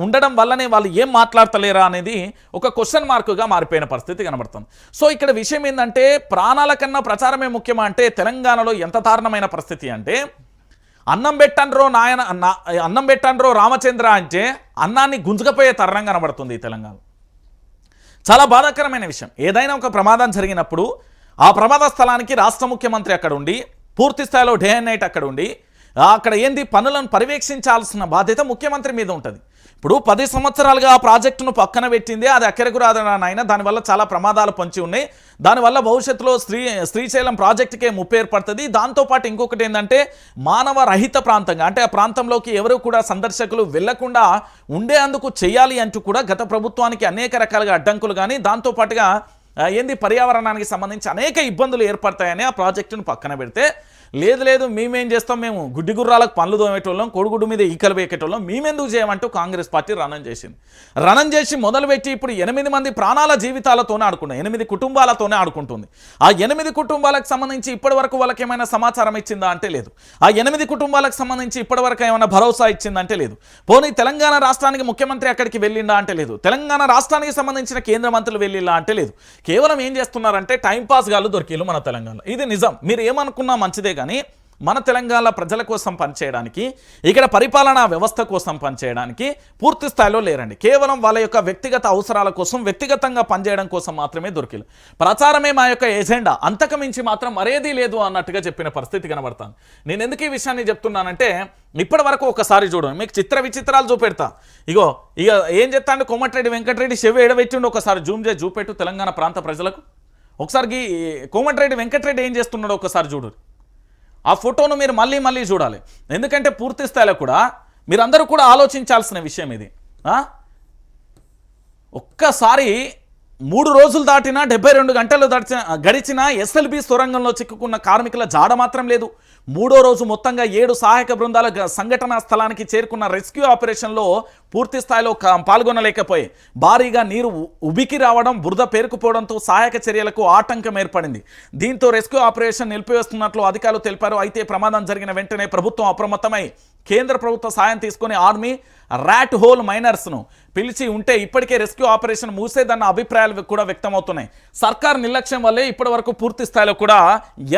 ఉండడం వల్లనే వాళ్ళు ఏం మాట్లాడతలేరా అనేది ఒక క్వశ్చన్ మార్కుగా మారిపోయిన పరిస్థితి కనబడుతుంది. సో ఇక్కడ విషయం ఏంటంటే ప్రాణాల కన్నా ప్రచారమే ముఖ్యమా అంటే తెలంగాణలో ఎంత దారుణమైన పరిస్థితి అంటే అన్నం పెట్టండ్రో రామచంద్ర అంటే అన్నాన్ని గుంజుకపోయే తరుణం కనబడుతుంది ఈ తెలంగాణ. చాలా బాధాకరమైన విషయం. ఏదైనా ఒక ప్రమాదం జరిగినప్పుడు ఆ ప్రమాద స్థలానికి రాష్ట్ర ముఖ్యమంత్రి అక్కడ ఉండి పూర్తి స్థాయిలో డే అండ్ నైట్ అక్కడ ఉండి అక్కడ ఏంది పనులను పర్యవేక్షించాల్సిన బాధ్యత ముఖ్యమంత్రి మీద ఉంటుంది. ఇప్పుడు 10 సంవత్సరాలుగా ఆ ప్రాజెక్టును పక్కన పెట్టింది, అది అక్కడికి రాదనైనా దానివల్ల చాలా ప్రమాదాలు పొంచి ఉన్నాయి. దానివల్ల భవిష్యత్తులో శ్రీశైలం ప్రాజెక్టుకే ముప్పు ఏర్పడుతుంది. దాంతోపాటు ఇంకొకటి ఏంటంటే మానవ రహిత ప్రాంతంగా, అంటే ఆ ప్రాంతంలోకి ఎవరు కూడా సందర్శకులు వెళ్లకుండా ఉండేందుకు చేయాలి అంటూ కూడా గత ప్రభుత్వానికి అనేక రకాలుగా అడ్డంకులు కానీ దాంతోపాటుగా పర్యావరణానికి సంబంధించి అనేక ఇబ్బందులు ఏర్పడతాయని ఆ ప్రాజెక్టును పక్కన పెడితే లేదు మేమేం చేస్తాం, మేము గుడ్డి గుర్రాలకు పనులు తోమేటోళ్ళం, కోడిగుడ్డు మీద ఈకలు వేకేటోళ్ళం, మేమెందుకు చేయమంటూ కాంగ్రెస్ పార్టీ రణం చేసి మొదలుపెట్టి ఇప్పుడు 8 మంది ప్రాణాల జీవితాలతోనే ఆడుకున్నాయి. 8 కుటుంబాలతోనే ఆడుకుంటుంది. ఆ 8 కుటుంబాలకు సంబంధించి ఇప్పటి వరకు వాళ్ళకి ఏమైనా సమాచారం ఇచ్చిందా అంటే లేదు. ఆ 8 కుటుంబాలకు సంబంధించి ఇప్పటి వరకు ఏమైనా భరోసా ఇచ్చిందంటే లేదు. పోనీ తెలంగాణ రాష్ట్రానికి ముఖ్యమంత్రి అక్కడికి వెళ్ళిందా అంటే లేదు. తెలంగాణ రాష్ట్రానికి సంబంధించిన కేంద్ర మంత్రులు వెళ్ళిలా అంటే లేదు. కేవలం ఏం చేస్తున్నారంటే టైంపాస్ గాళ్ళు దొరికిలు మన తెలంగాణ. ఇది నిజం. మీరు ఏమనుకున్నా మంచిదే కానీ మన తెలంగాణ ప్రజల కోసం పనిచేయడానికి, ఇక్కడ పరిపాలనా వ్యవస్థ కోసం పనిచేయడానికి పూర్తి స్థాయిలో లేరండి. కేవలం వాళ్ళ యొక్క వ్యక్తిగత అవసరాల కోసం, వ్యక్తిగతంగా పనిచేయడం కోసం మాత్రమే దొరికిలు. ప్రచారమే మా యొక్క ఎజెండా, అంతకుమించి మాత్రం మరేదీ లేదు అన్నట్టుగా చెప్పిన పరిస్థితి కనబడతాను. నేను ఎందుకు ఈ విషయాన్ని చెప్తున్నానంటే ఇప్పటి వరకు ఒకసారి చూడండి, మీకు చిత్ర విచిత్రాలు చూపెడతా. ఇక ఏం చెప్తాండి కోమటిరెడ్డి వెంకటరెడ్డి చెవి ఎడబెట్టిండు, ఒకసారి జూమ్ చేసి చూపెట్టు తెలంగాణ ప్రాంత ప్రజలకు. ఒకసారి కోమటిరెడ్డి వెంకటరెడ్డి ఏం చేస్తున్నాడో ఒకసారి చూడు. ఆ ఫోటోను మీరు మళ్ళీ చూడాలి. ఎందుకంటే పూర్తి స్థాయిలో కూడా మీరందరూ కూడా ఆలోచించాల్సిన విషయం ఇది. ఒక్కసారి 3 రోజులు దాటినా 72 గంటలు గడిచిన ఎస్ఎల్బి సొరంగంలో చిక్కుకున్న కార్మికుల జాడ మాత్రం లేదు. 3వ రోజు మొత్తంగా 7 సహాయక బృందాల సంఘటనా స్థలానికి చేరుకున్న రెస్క్యూ ఆపరేషన్లో పూర్తి స్థాయిలో పాల్గొనలేకపోయి భారీగా నీరు ఉబికి రావడం, బురద పేరుకుపోవడంతో సహాయక చర్యలకు ఆటంకం ఏర్పడింది. దీంతో రెస్క్యూ ఆపరేషన్ నిలిపివేస్తున్నట్లు అధికారులు తెలిపారు. అయితే ప్రమాదం జరిగిన వెంటనే ప్రభుత్వం అప్రమత్తమై కేంద్ర ప్రభుత్వ సాయం తీసుకుని ఆర్మీ ర్యాట్ హోల్ మైనర్స్ను పిలిచి ఉంటే ఇప్పటికే రెస్క్యూ ఆపరేషన్ మూసేదన్న అభిప్రాయాలు కూడా వ్యక్తమవుతున్నాయి. సర్కార్ నిర్లక్ష్యం వల్లే ఇప్పటి వరకు పూర్తి స్థాయిలో కూడా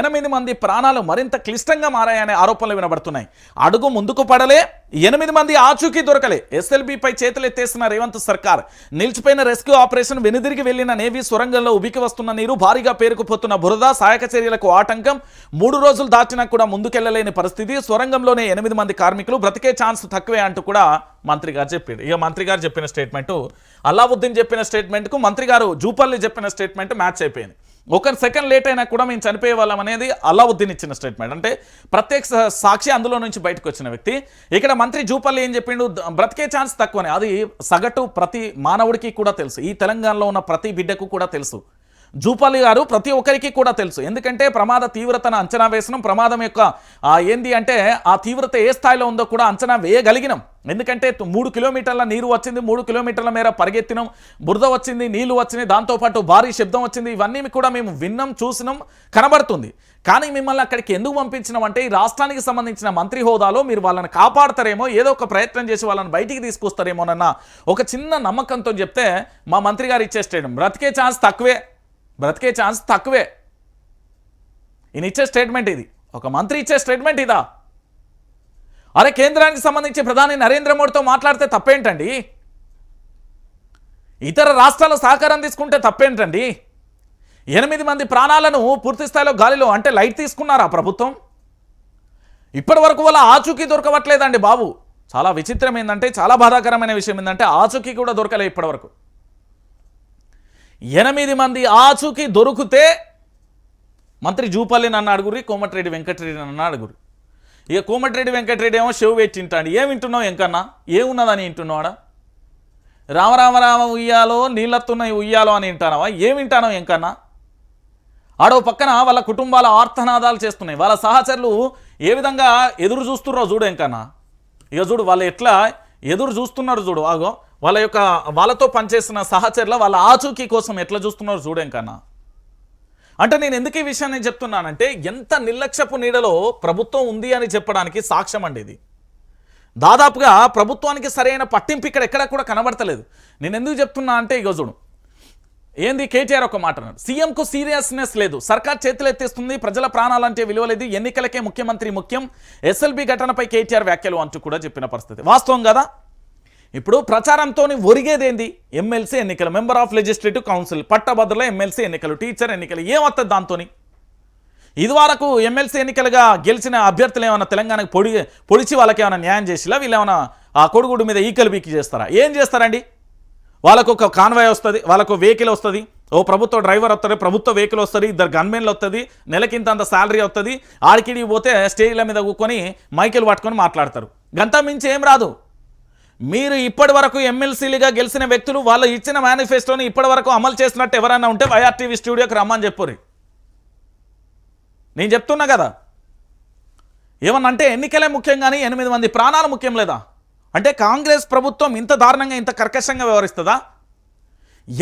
8 మంది ప్రాణాలు మరింత క్లిష్టంగా మారాయనే ఆరోపణలు వినబడుతున్నాయి. అడుగు ముందుకు పడలే, 8 మంది ఆచూకీ దొరకలే. ఎస్ఎల్బీపై చేతులెత్తేసిన రేవంత్ సర్కార్ నిలిచిపోయిన రెస్క్యూ ఆపరేషన్ వెనుదిరిగి వెళ్లిన నేవీ సొరంగంలో ఉబికి వస్తున్న నీరు, భారీగా పేరుకుపోతున్న బురద, సహాయక చర్యలకు ఆటంకం, 3 రోజులు దాటినా కూడా ముందుకెళ్లలేని పరిస్థితి. సొరంగంలోనే 8 మంది కార్మికులు, బ్రతికే ఛాన్స్ తక్కువే అంటూ కూడా మంత్రి గారు చెప్పారు. ఇక మంత్రి గారు చెప్పిన స్టేట్మెంటు, అల్లావుద్దీన్ చెప్పిన స్టేట్మెంట్కు మంత్రి గారు జూపల్లి చెప్పిన స్టేట్మెంట్ మ్యాచ్ అయిపోయింది. ఒక సెకండ్ లేట్ అయినా కూడా మేము చనిపోయే వాళ్ళం అనేది అల్లావుద్దీన్ ఇచ్చిన స్టేట్మెంట్. అంటే ప్రత్యక్ష సాక్షి, అందులో నుంచి బయటకు వచ్చిన వ్యక్తి. ఇక్కడ మంత్రి జూపల్లి ఏం చెప్పిండు, బ్రతికే ఛాన్స్ తక్కువని. అది సగటు ప్రతి మానవుడికి కూడా తెలుసు, ఈ తెలంగాణలో ఉన్న ప్రతి బిడ్డకు కూడా తెలుసు. జూపల్లి గారు ప్రతి ఒక్కరికి కూడా తెలుసు. ఎందుకంటే ప్రమాద తీవ్రతను అంచనా వేసినాం, ప్రమాదం యొక్క ఏంది అంటే ఆ తీవ్రత ఏ స్థాయిలో ఉందో కూడా అంచనా వేయగలిగినాం. ఎందుకంటే 3 కిలోమీటర్ల నీరు వచ్చింది, 3 కిలోమీటర్ల మేర పరిగెత్తినాం, బురద వచ్చింది, నీళ్లు వచ్చినాయి, దాంతోపాటు భారీ శబ్దం వచ్చింది. ఇవన్నీ కూడా మేము విన్నాం, చూసినాం, కనబడుతుంది. కానీ మిమ్మల్ని అక్కడికి ఎందుకు పంపించినాం అంటే ఈ రాష్ట్రానికి సంబంధించిన మంత్రి హోదాలో మీరు వాళ్ళని కాపాడతారేమో, ఏదో ఒక ప్రయత్నం చేసి వాళ్ళని బయటికి తీసుకొస్తారేమోనన్న ఒక చిన్న నమ్మకంతో చెప్తే మా మంత్రి గారు ఇచ్చే స్టేట్మెంట్ బ్రతికే ఛాన్స్ తక్కువే, బ్రతికే ఛాన్స్ తక్కువే. ఈయన ఇచ్చే స్టేట్మెంట్ ఇది, ఒక మంత్రి ఇచ్చే స్టేట్మెంట్ ఇదా? అరే కేంద్రానికి సంబంధించి ప్రధాని నరేంద్ర మోడీతో మాట్లాడితే తప్పేంటండి? ఇతర రాష్ట్రాల సహకారం తీసుకుంటే తప్పేంటండి? 8 మంది ప్రాణాలను పూర్తి స్థాయిలో గాలిలో అంటే లైట్ తీసుకున్నారా ప్రభుత్వం? ఇప్పటి వరకు వాళ్ళ ఆచూకీ దొరకవట్లేదండి బాబు. చాలా విచిత్రం ఏంటంటే, చాలా బాధాకరమైన విషయం ఏంటంటే ఆచూకీ కూడా దొరకలే ఇప్పటి వరకు. 8 మంది ఆచూకీ దొరికితే మంత్రి జూపల్లి నన్ను అడుగురి, కోమటిరెడ్డి వెంకటరెడ్డి నన్ను అడుగురి. ఇక కోమటిరెడ్డి వెంకటరెడ్డి ఏమో షెవ్ పెట్టి తింటాడు. ఏం వింటున్నావు ఎంకన్నా? ఏమున్నదని వింటున్నావాడా? రామరామ ఉయ్యాలో నీళ్ళత్తున్నాయి ఉయ్యాలో అని వింటానవా? ఏం వింటానో ఎంకన్నా? ఆడో పక్కన వాళ్ళ కుటుంబాల ఆర్తనాదాలు చేస్తున్నాయి, వాళ్ళ సహచరులు ఏ విధంగా ఎదురు చూస్తున్నారో చూడు ఎంకన్నా. ఇక చూడు వాళ్ళు ఎట్లా ఎదురు చూస్తున్నారు చూడు. ఆగో వాళ్ళతో పనిచేస్తున్న సహచరుల వాళ్ళ ఆచూకీ కోసం ఎట్లా చూస్తున్నారు చూడేం కన్నా. అంటే నేను ఎందుకు ఈ విషయాన్ని చెప్తున్నానంటే, ఎంత నిర్లక్ష్యపు నీడలో ప్రభుత్వం ఉంది అని చెప్పడానికి సాక్ష్యం అండి ఇది. దాదాపుగా ప్రభుత్వానికి సరైన పట్టింపు ఇక్కడ ఎక్కడా కూడా కనబడతలేదు. నేను ఎందుకు చెప్తున్నా అంటే, ఇగో చూడు ఏంది కేటీఆర్ ఒక మాట అన్నాడు, సీఎంకు సీరియస్నెస్ లేదు, సర్కార్ చేతులెత్తేస్తుంది, ప్రజల ప్రాణాలంటే విలువ లేదు, ఎన్నికలకే ముఖ్యమంత్రి ముఖ్యం, ఎస్ఎల్బి ఘటనపై కేటీఆర్ వ్యాఖ్యలు అంటూ కూడా చెప్పిన పరిస్థితి వాస్తవం కదా. ఇప్పుడు ప్రచారంతో ఒరిగేదేంది? ఎమ్మెల్సీ ఎన్నికలు, మెంబర్ ఆఫ్ లెజిస్లేటివ్ కౌన్సిల్, పట్టభద్రుల ఎమ్మెల్సీ ఎన్నికలు, టీచర్ ఎన్నికలు, ఏమవుతుంది దాంతో? ఇదివరకు ఎమ్మెల్సీ ఎన్నికలుగా గెలిచిన అభ్యర్థులు ఏమైనా తెలంగాణకు పొడిచి వాళ్ళకి ఏమైనా న్యాయం చేసిలా? వీళ్ళు ఏమైనా ఆ కొడుగుడు మీద ఈకలు బీకి చేస్తారా? ఏం చేస్తారండి? వాళ్ళకు ఒక కాన్వాయ్ వస్తుంది, వాళ్ళకు వెహికల్ వస్తుంది, ఓ ప్రభుత్వ డ్రైవర్ వస్తుంది, ప్రభుత్వ వెహికల్ వస్తుంది, 2 గన్మెన్లు వస్తుంది, నెలకింత అంత శాలరీ వస్తుంది, ఆడికిడికి పోతే స్టేజ్ల మీద కూర్చొని మైకులు పట్టుకొని మాట్లాడతారు. గంట మించి ఏం రాదు. మీరు ఇప్పటి వరకు ఎమ్మెల్సీలుగా గెలిచిన వ్యక్తులు వాళ్ళు ఇచ్చిన మేనిఫెస్టోని ఇప్పటి వరకు అమలు చేసినట్టు ఎవరైనా ఉంటే వైఆర్టీవీ స్టూడియోకి రమ్మని చెప్పుర్రి. నేను చెప్తున్నా కదా, ఏమన్నంటే ఎన్నికలే ముఖ్యం కానీ 8 మంది ప్రాణాలు ముఖ్యం లేదా? అంటే కాంగ్రెస్ ప్రభుత్వం ఇంత దారుణంగా ఇంత కర్కశంగా వ్యవహరిస్తుందా?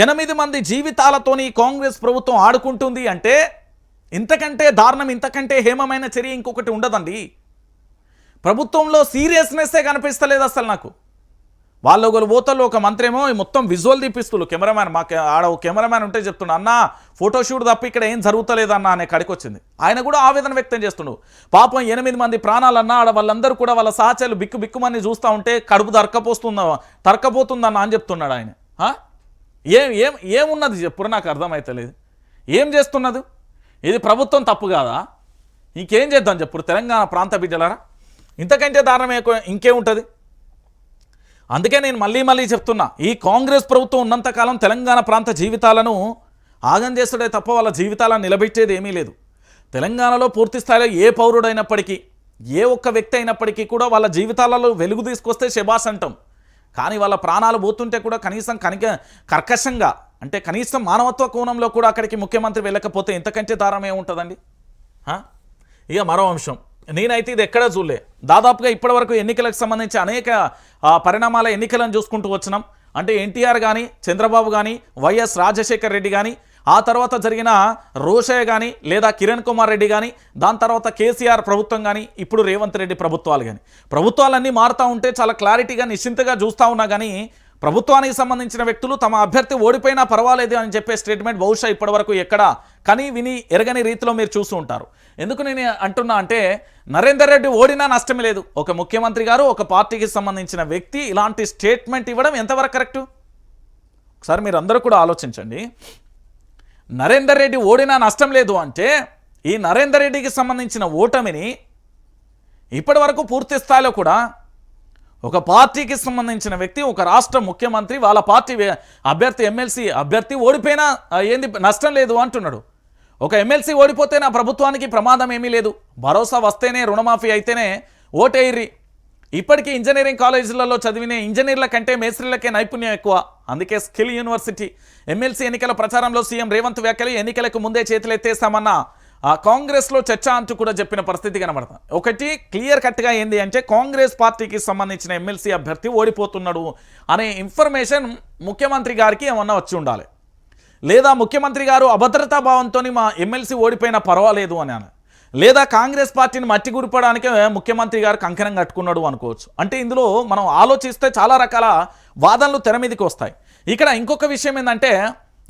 8 మంది జీవితాలతోని కాంగ్రెస్ ప్రభుత్వం ఆడుకుంటుంది అంటే ఇంతకంటే దారుణం, ఇంతకంటే హేమమైన చర్య ఇంకొకటి ఉండదండి. ప్రభుత్వంలో సీరియస్నెస్సే కనిపిస్తలేదు అసలు నాకు. వాళ్ళు ఒకరు పోతల్లో ఒక మంత్రి ఏమో మొత్తం విజువల్ తీపిస్తులు, కెమెరామ్యాన్ మాకు ఆడ కెమెరామ్యాన్ ఉంటే చెప్తుండు, అన్న ఫోటోషూట్ తప్ప ఇక్కడ ఏం జరుగుతలేదన్న అనే కడికి వచ్చింది. ఆయన కూడా ఆవేదన వ్యక్తం చేస్తుండు. పాపం 8 మంది ప్రాణాలన్నా ఆడ వాళ్ళందరూ కూడా వాళ్ళ సహచరులు బిక్కుమని చూస్తూ ఉంటే కడుపు తరకపోతుందన్న అని చెప్తున్నాడు ఆయన. ఏమున్నది చెప్పుడు? నాకు అర్థమవుతలేదు. ఏం చేస్తున్నది ఇది? ప్రభుత్వం తప్పు కాదా? ఇంకేం చేద్దాం చెప్పుడు తెలంగాణ ప్రాంత బిడ్డలారా? ఇంతకంటే దారుణం ఇంకేముంటుంది? అందుకే నేను మళ్ళీ చెప్తున్నా, ఈ కాంగ్రెస్ ప్రభుత్వం ఉన్నంతకాలం తెలంగాణ ప్రాంత జీవితాలను ఆగం చేస్తుడే తప్ప వాళ్ళ జీవితాలను నిలబెట్టేది ఏమీ లేదు. తెలంగాణలో పూర్తి స్థాయిలో ఏ పౌరుడైనప్పటికీ, ఏ ఒక్క వ్యక్తి అయినప్పటికీ కూడా వాళ్ళ జీవితాలలో వెలుగు తీసుకొస్తే శబాస్ అంటాం. కానీ వాళ్ళ ప్రాణాలు పోతుంటే కూడా కనీసం కర్కశంగా అంటే కనీసం మానవత్వ కోణంలో కూడా అక్కడికి ముఖ్యమంత్రి వెళ్ళకపోతే ఇంతకంటే దారుణం ఏముంటుందండి? ఇక మరో అంశం, నేనైతే ఇది ఎక్కడా చూడలే. దాదాపుగా ఇప్పటివరకు ఎన్నికలకు సంబంధించి అనేక పరిణామాల ఎన్నికలను చూసుకుంటూ వచ్చినాం. అంటే ఎన్టీఆర్ కానీ, చంద్రబాబు కానీ, వైఎస్ రాజశేఖర్ రెడ్డి కానీ, ఆ తర్వాత జరిగిన రోషయ్య కానీ, లేదా కిరణ్ కుమార్ రెడ్డి కానీ, దాని తర్వాత కేసీఆర్ ప్రభుత్వం కానీ, ఇప్పుడు రేవంత్ రెడ్డి ప్రభుత్వాలు కానీ, ప్రభుత్వాలన్నీ మారుతూ ఉంటే చాలా క్లారిటీగా నిశ్చింతగా చూస్తూ ఉన్నా కానీ ప్రభుత్వానికి సంబంధించిన వ్యక్తులు తమ అభ్యర్థి ఓడిపోయినా పర్వాలేదు అని చెప్పే స్టేట్మెంట్ బహుశా ఇప్పటివరకు ఎక్కడ కానీ విని ఎరగని రీతిలో మీరు చూస్తూ ఉంటారు. ఎందుకు నేను అంటున్నా అంటే, నరేందర్ రెడ్డి ఓడినా నష్టమే లేదు. ఒక ముఖ్యమంత్రి గారు, ఒక పార్టీకి సంబంధించిన వ్యక్తి ఇలాంటి స్టేట్మెంట్ ఇవ్వడం ఎంతవరకు కరెక్టు? ఒకసారి మీరు అందరూ కూడా ఆలోచించండి. నరేందర్ రెడ్డి ఓడినా నష్టం లేదు అంటే ఈ నరేందర్ రెడ్డికి సంబంధించిన ఓటమిని ఇప్పటి వరకు పూర్తి స్థాయిలో కూడా ఒక పార్టీకి సంబంధించిన వ్యక్తి, ఒక రాష్ట్ర ముఖ్యమంత్రి, వాళ్ళ పార్టీ అభ్యర్థి, ఎమ్మెల్సీ అభ్యర్థి ఓడిపోయినా ఏంది నష్టం లేదు అంటున్నాడు. ఒక ఎమ్మెల్సీ ఓడిపోతే నా ప్రభుత్వానికి ప్రమాదం ఏమీ లేదు, భరోసా వస్తేనే రుణమాఫీ అయితేనే ఓటేయిర్రి. ఇప్పటికీ ఇంజనీరింగ్ కాలేజీలలో చదివిన ఇంజనీర్ల కంటే మేస్త్రీలకే నైపుణ్యం ఎక్కువ, అందుకే స్కిల్ యూనివర్సిటీ. ఎమ్మెల్సీ ఎన్నికల ప్రచారంలో సీఎం రేవంత్ వ్యాఖ్యలు ఎన్నికలకు ముందే చేతులెత్తేస్తామన్న కాంగ్రెస్లో చర్చ అంటూ కూడా చెప్పిన పరిస్థితి కనబడుతుంది. ఒకటి క్లియర్ కట్గా ఏంది అంటే కాంగ్రెస్ పార్టీకి సంబంధించిన ఎమ్మెల్సీ అభ్యర్థి ఓడిపోతున్నాడు అనే ఇన్ఫర్మేషన్ ముఖ్యమంత్రి గారికి ఏమన్నా వచ్చి ఉండాలి, లేదా ముఖ్యమంత్రి గారు అభద్రతా భావంతో మా ఎమ్మెల్సీ ఓడిపోయినా పర్వాలేదు అని, లేదా కాంగ్రెస్ పార్టీని మట్టి గురిపడానికే ముఖ్యమంత్రి గారు కంకణం కట్టుకున్నాడు అనుకోవచ్చు. అంటే ఇందులో మనం ఆలోచిస్తే చాలా రకాల వాదనలు తెర మీదకి వస్తాయి. ఇక్కడ ఇంకొక విషయం ఏంటంటే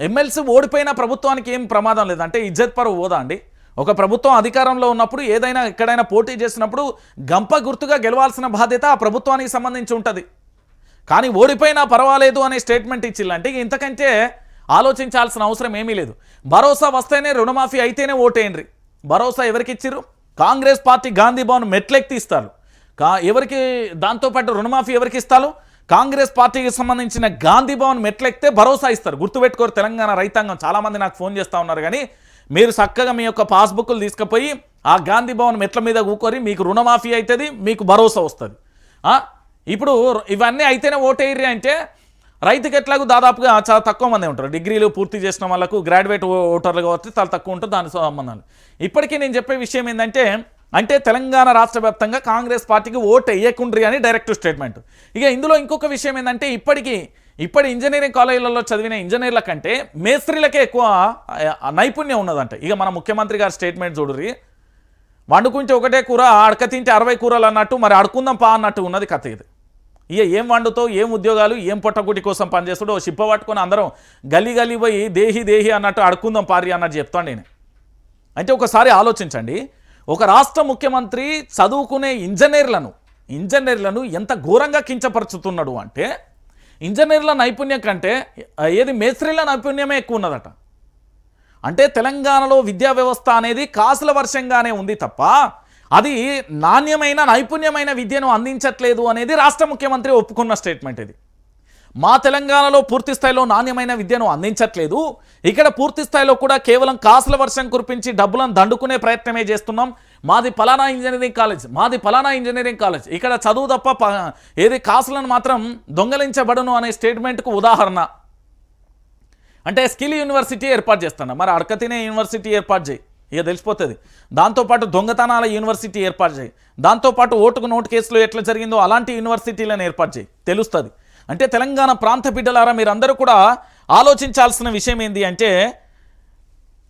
ఎమ్మెల్సీ ఓడిపోయిన ప్రభుత్వానికి ఏం ప్రమాదం లేదంటే ఇజ్జత్ పరువు పోదా అండి. ఒక ప్రభుత్వం అధికారంలో ఉన్నప్పుడు ఏదైనా ఎక్కడైనా పోటీ చేసినప్పుడు గంప గుర్తుగా గెలవాల్సిన బాధ్యత ఆ ప్రభుత్వానికి సంబంధించి ఉంటుంది. కానీ ఓడిపోయినా పర్వాలేదు అనే స్టేట్మెంట్ ఇచ్చిల్లంటే ఇంతకంటే ఆలోచించాల్సిన అవసరం ఏమీ లేదు. భరోసా వస్తేనే రుణమాఫీ అయితేనే ఓటేయండి. భరోసా ఎవరికి ఇచ్చిర్రు? కాంగ్రెస్ పార్టీ గాంధీ భవన్ మెట్లెక్కి ఇస్తారు. ఎవరికి దాంతోపాటు రుణమాఫీ ఎవరికి ఇస్తారు? కాంగ్రెస్ పార్టీకి సంబంధించిన గాంధీ భవన్ మెట్లెక్కితే భరోసా ఇస్తారు. గుర్తుపెట్టుకోరు తెలంగాణ రైతాంగం. చాలామంది నాకు ఫోన్ చేస్తూ ఉన్నారు, కానీ మీరు చక్కగా మీ యొక్క పాస్బుక్లు తీసుకుపోయి ఆ గాంధీ భవన్ మెట్ల మీద కూకొని మీకు రుణమాఫీ అవుతుంది, మీకు భరోసా వస్తుంది. ఇప్పుడు ఇవన్నీ అయితేనే ఓటేయ్యి అంటే రైతుకి ఎట్లాగూ దాదాపుగా చాలా తక్కువ మంది ఉంటారు. డిగ్రీలు పూర్తి చేసిన వాళ్ళకు గ్రాడ్యుయేట్ ఓటర్లు కాబట్టి చాలా తక్కువ ఉంటుంది దాని సంబంధాలు. ఇప్పటికీ నేను చెప్పే విషయం ఏంటంటే అంటే తెలంగాణ రాష్ట్ర వ్యాప్తంగా కాంగ్రెస్ పార్టీకి ఓటు వేయకుండ్రి అని డైరెక్ట్ స్టేట్మెంట్. ఇక ఇందులో ఇంకొక విషయం ఏంటంటే ఇప్పటి ఇంజనీరింగ్ కాలేజీలలో చదివిన ఇంజనీర్ల కంటే మేస్త్రీలకే ఎక్కువ నైపుణ్యం ఉన్నదంట. ఇక మన ముఖ్యమంత్రి గారి స్టేట్మెంట్ చూడుర్రి, వండుకుంటే ఒకటే కూర అడక తింటే 60 కూరలు అన్నట్టు, మరి అడుకుందాం పా అన్నట్టు ఉన్నది కథ ఇది. ఇక ఏం వండుతో, ఏం ఉద్యోగాలు, ఏం పొట్టగుటి కోసం పనిచేస్తాడో షిప్ప పట్టుకొని అందరం గల్లీ గల్లీ పోయి దేహి అన్నట్టు అడుకుందాం పారి అన్నట్టు చెప్తాను నేను. అంటే ఒకసారి ఆలోచించండి, ఒక రాష్ట్ర ముఖ్యమంత్రి చదువుకునే ఇంజనీర్లను ఎంత ఘోరంగా కించపరుచుతున్నాడు అంటే ఇంజనీర్ల నైపుణ్యం కంటే ఏది మేస్త్రీల నైపుణ్యమే ఎక్కువ ఉన్నదట. అంటే తెలంగాణలో విద్యా వ్యవస్థ అనేది కాసుల వర్షంగానే ఉంది తప్ప అది నాణ్యమైన నైపుణ్యమైన విద్యను అందించట్లేదు అనేది రాష్ట్ర ముఖ్యమంత్రి ఒప్పుకున్న స్టేట్మెంట్ ఇది. మా తెలంగాణలో పూర్తి స్థాయిలో నాణ్యమైన విద్యను అందించట్లేదు, ఇక్కడ పూర్తి స్థాయిలో కూడా కేవలం కాసుల వర్షం కురిపించి డబ్బులను దండుకునే ప్రయత్నమే చేస్తున్నాం. మాది ఫలానా ఇంజనీరింగ్ కాలేజ్, ఇక్కడ చదువు తప్ప ఏది కాసులను మాత్రం దొంగలించబడును అనే స్టేట్మెంట్కు ఉదాహరణ. అంటే స్కిల్ యూనివర్సిటీ ఏర్పాటు చేస్తున్నా, మరి అడకతినే యూనివర్సిటీ ఏర్పాటు చేయి, ఇక తెలిసిపోతుంది. దాంతోపాటు దొంగతనాల యూనివర్సిటీ ఏర్పాటు చేయి, దాంతోపాటు ఓటుకు నోటు కేసులో ఎట్లా జరిగిందో అలాంటి యూనివర్సిటీలను ఏర్పాటు చేయి, తెలుస్తుంది. అంటే తెలంగాణ ప్రాంత బిడ్డలారా మీరందరూ కూడా ఆలోచించాల్సిన విషయం ఏంటి అంటే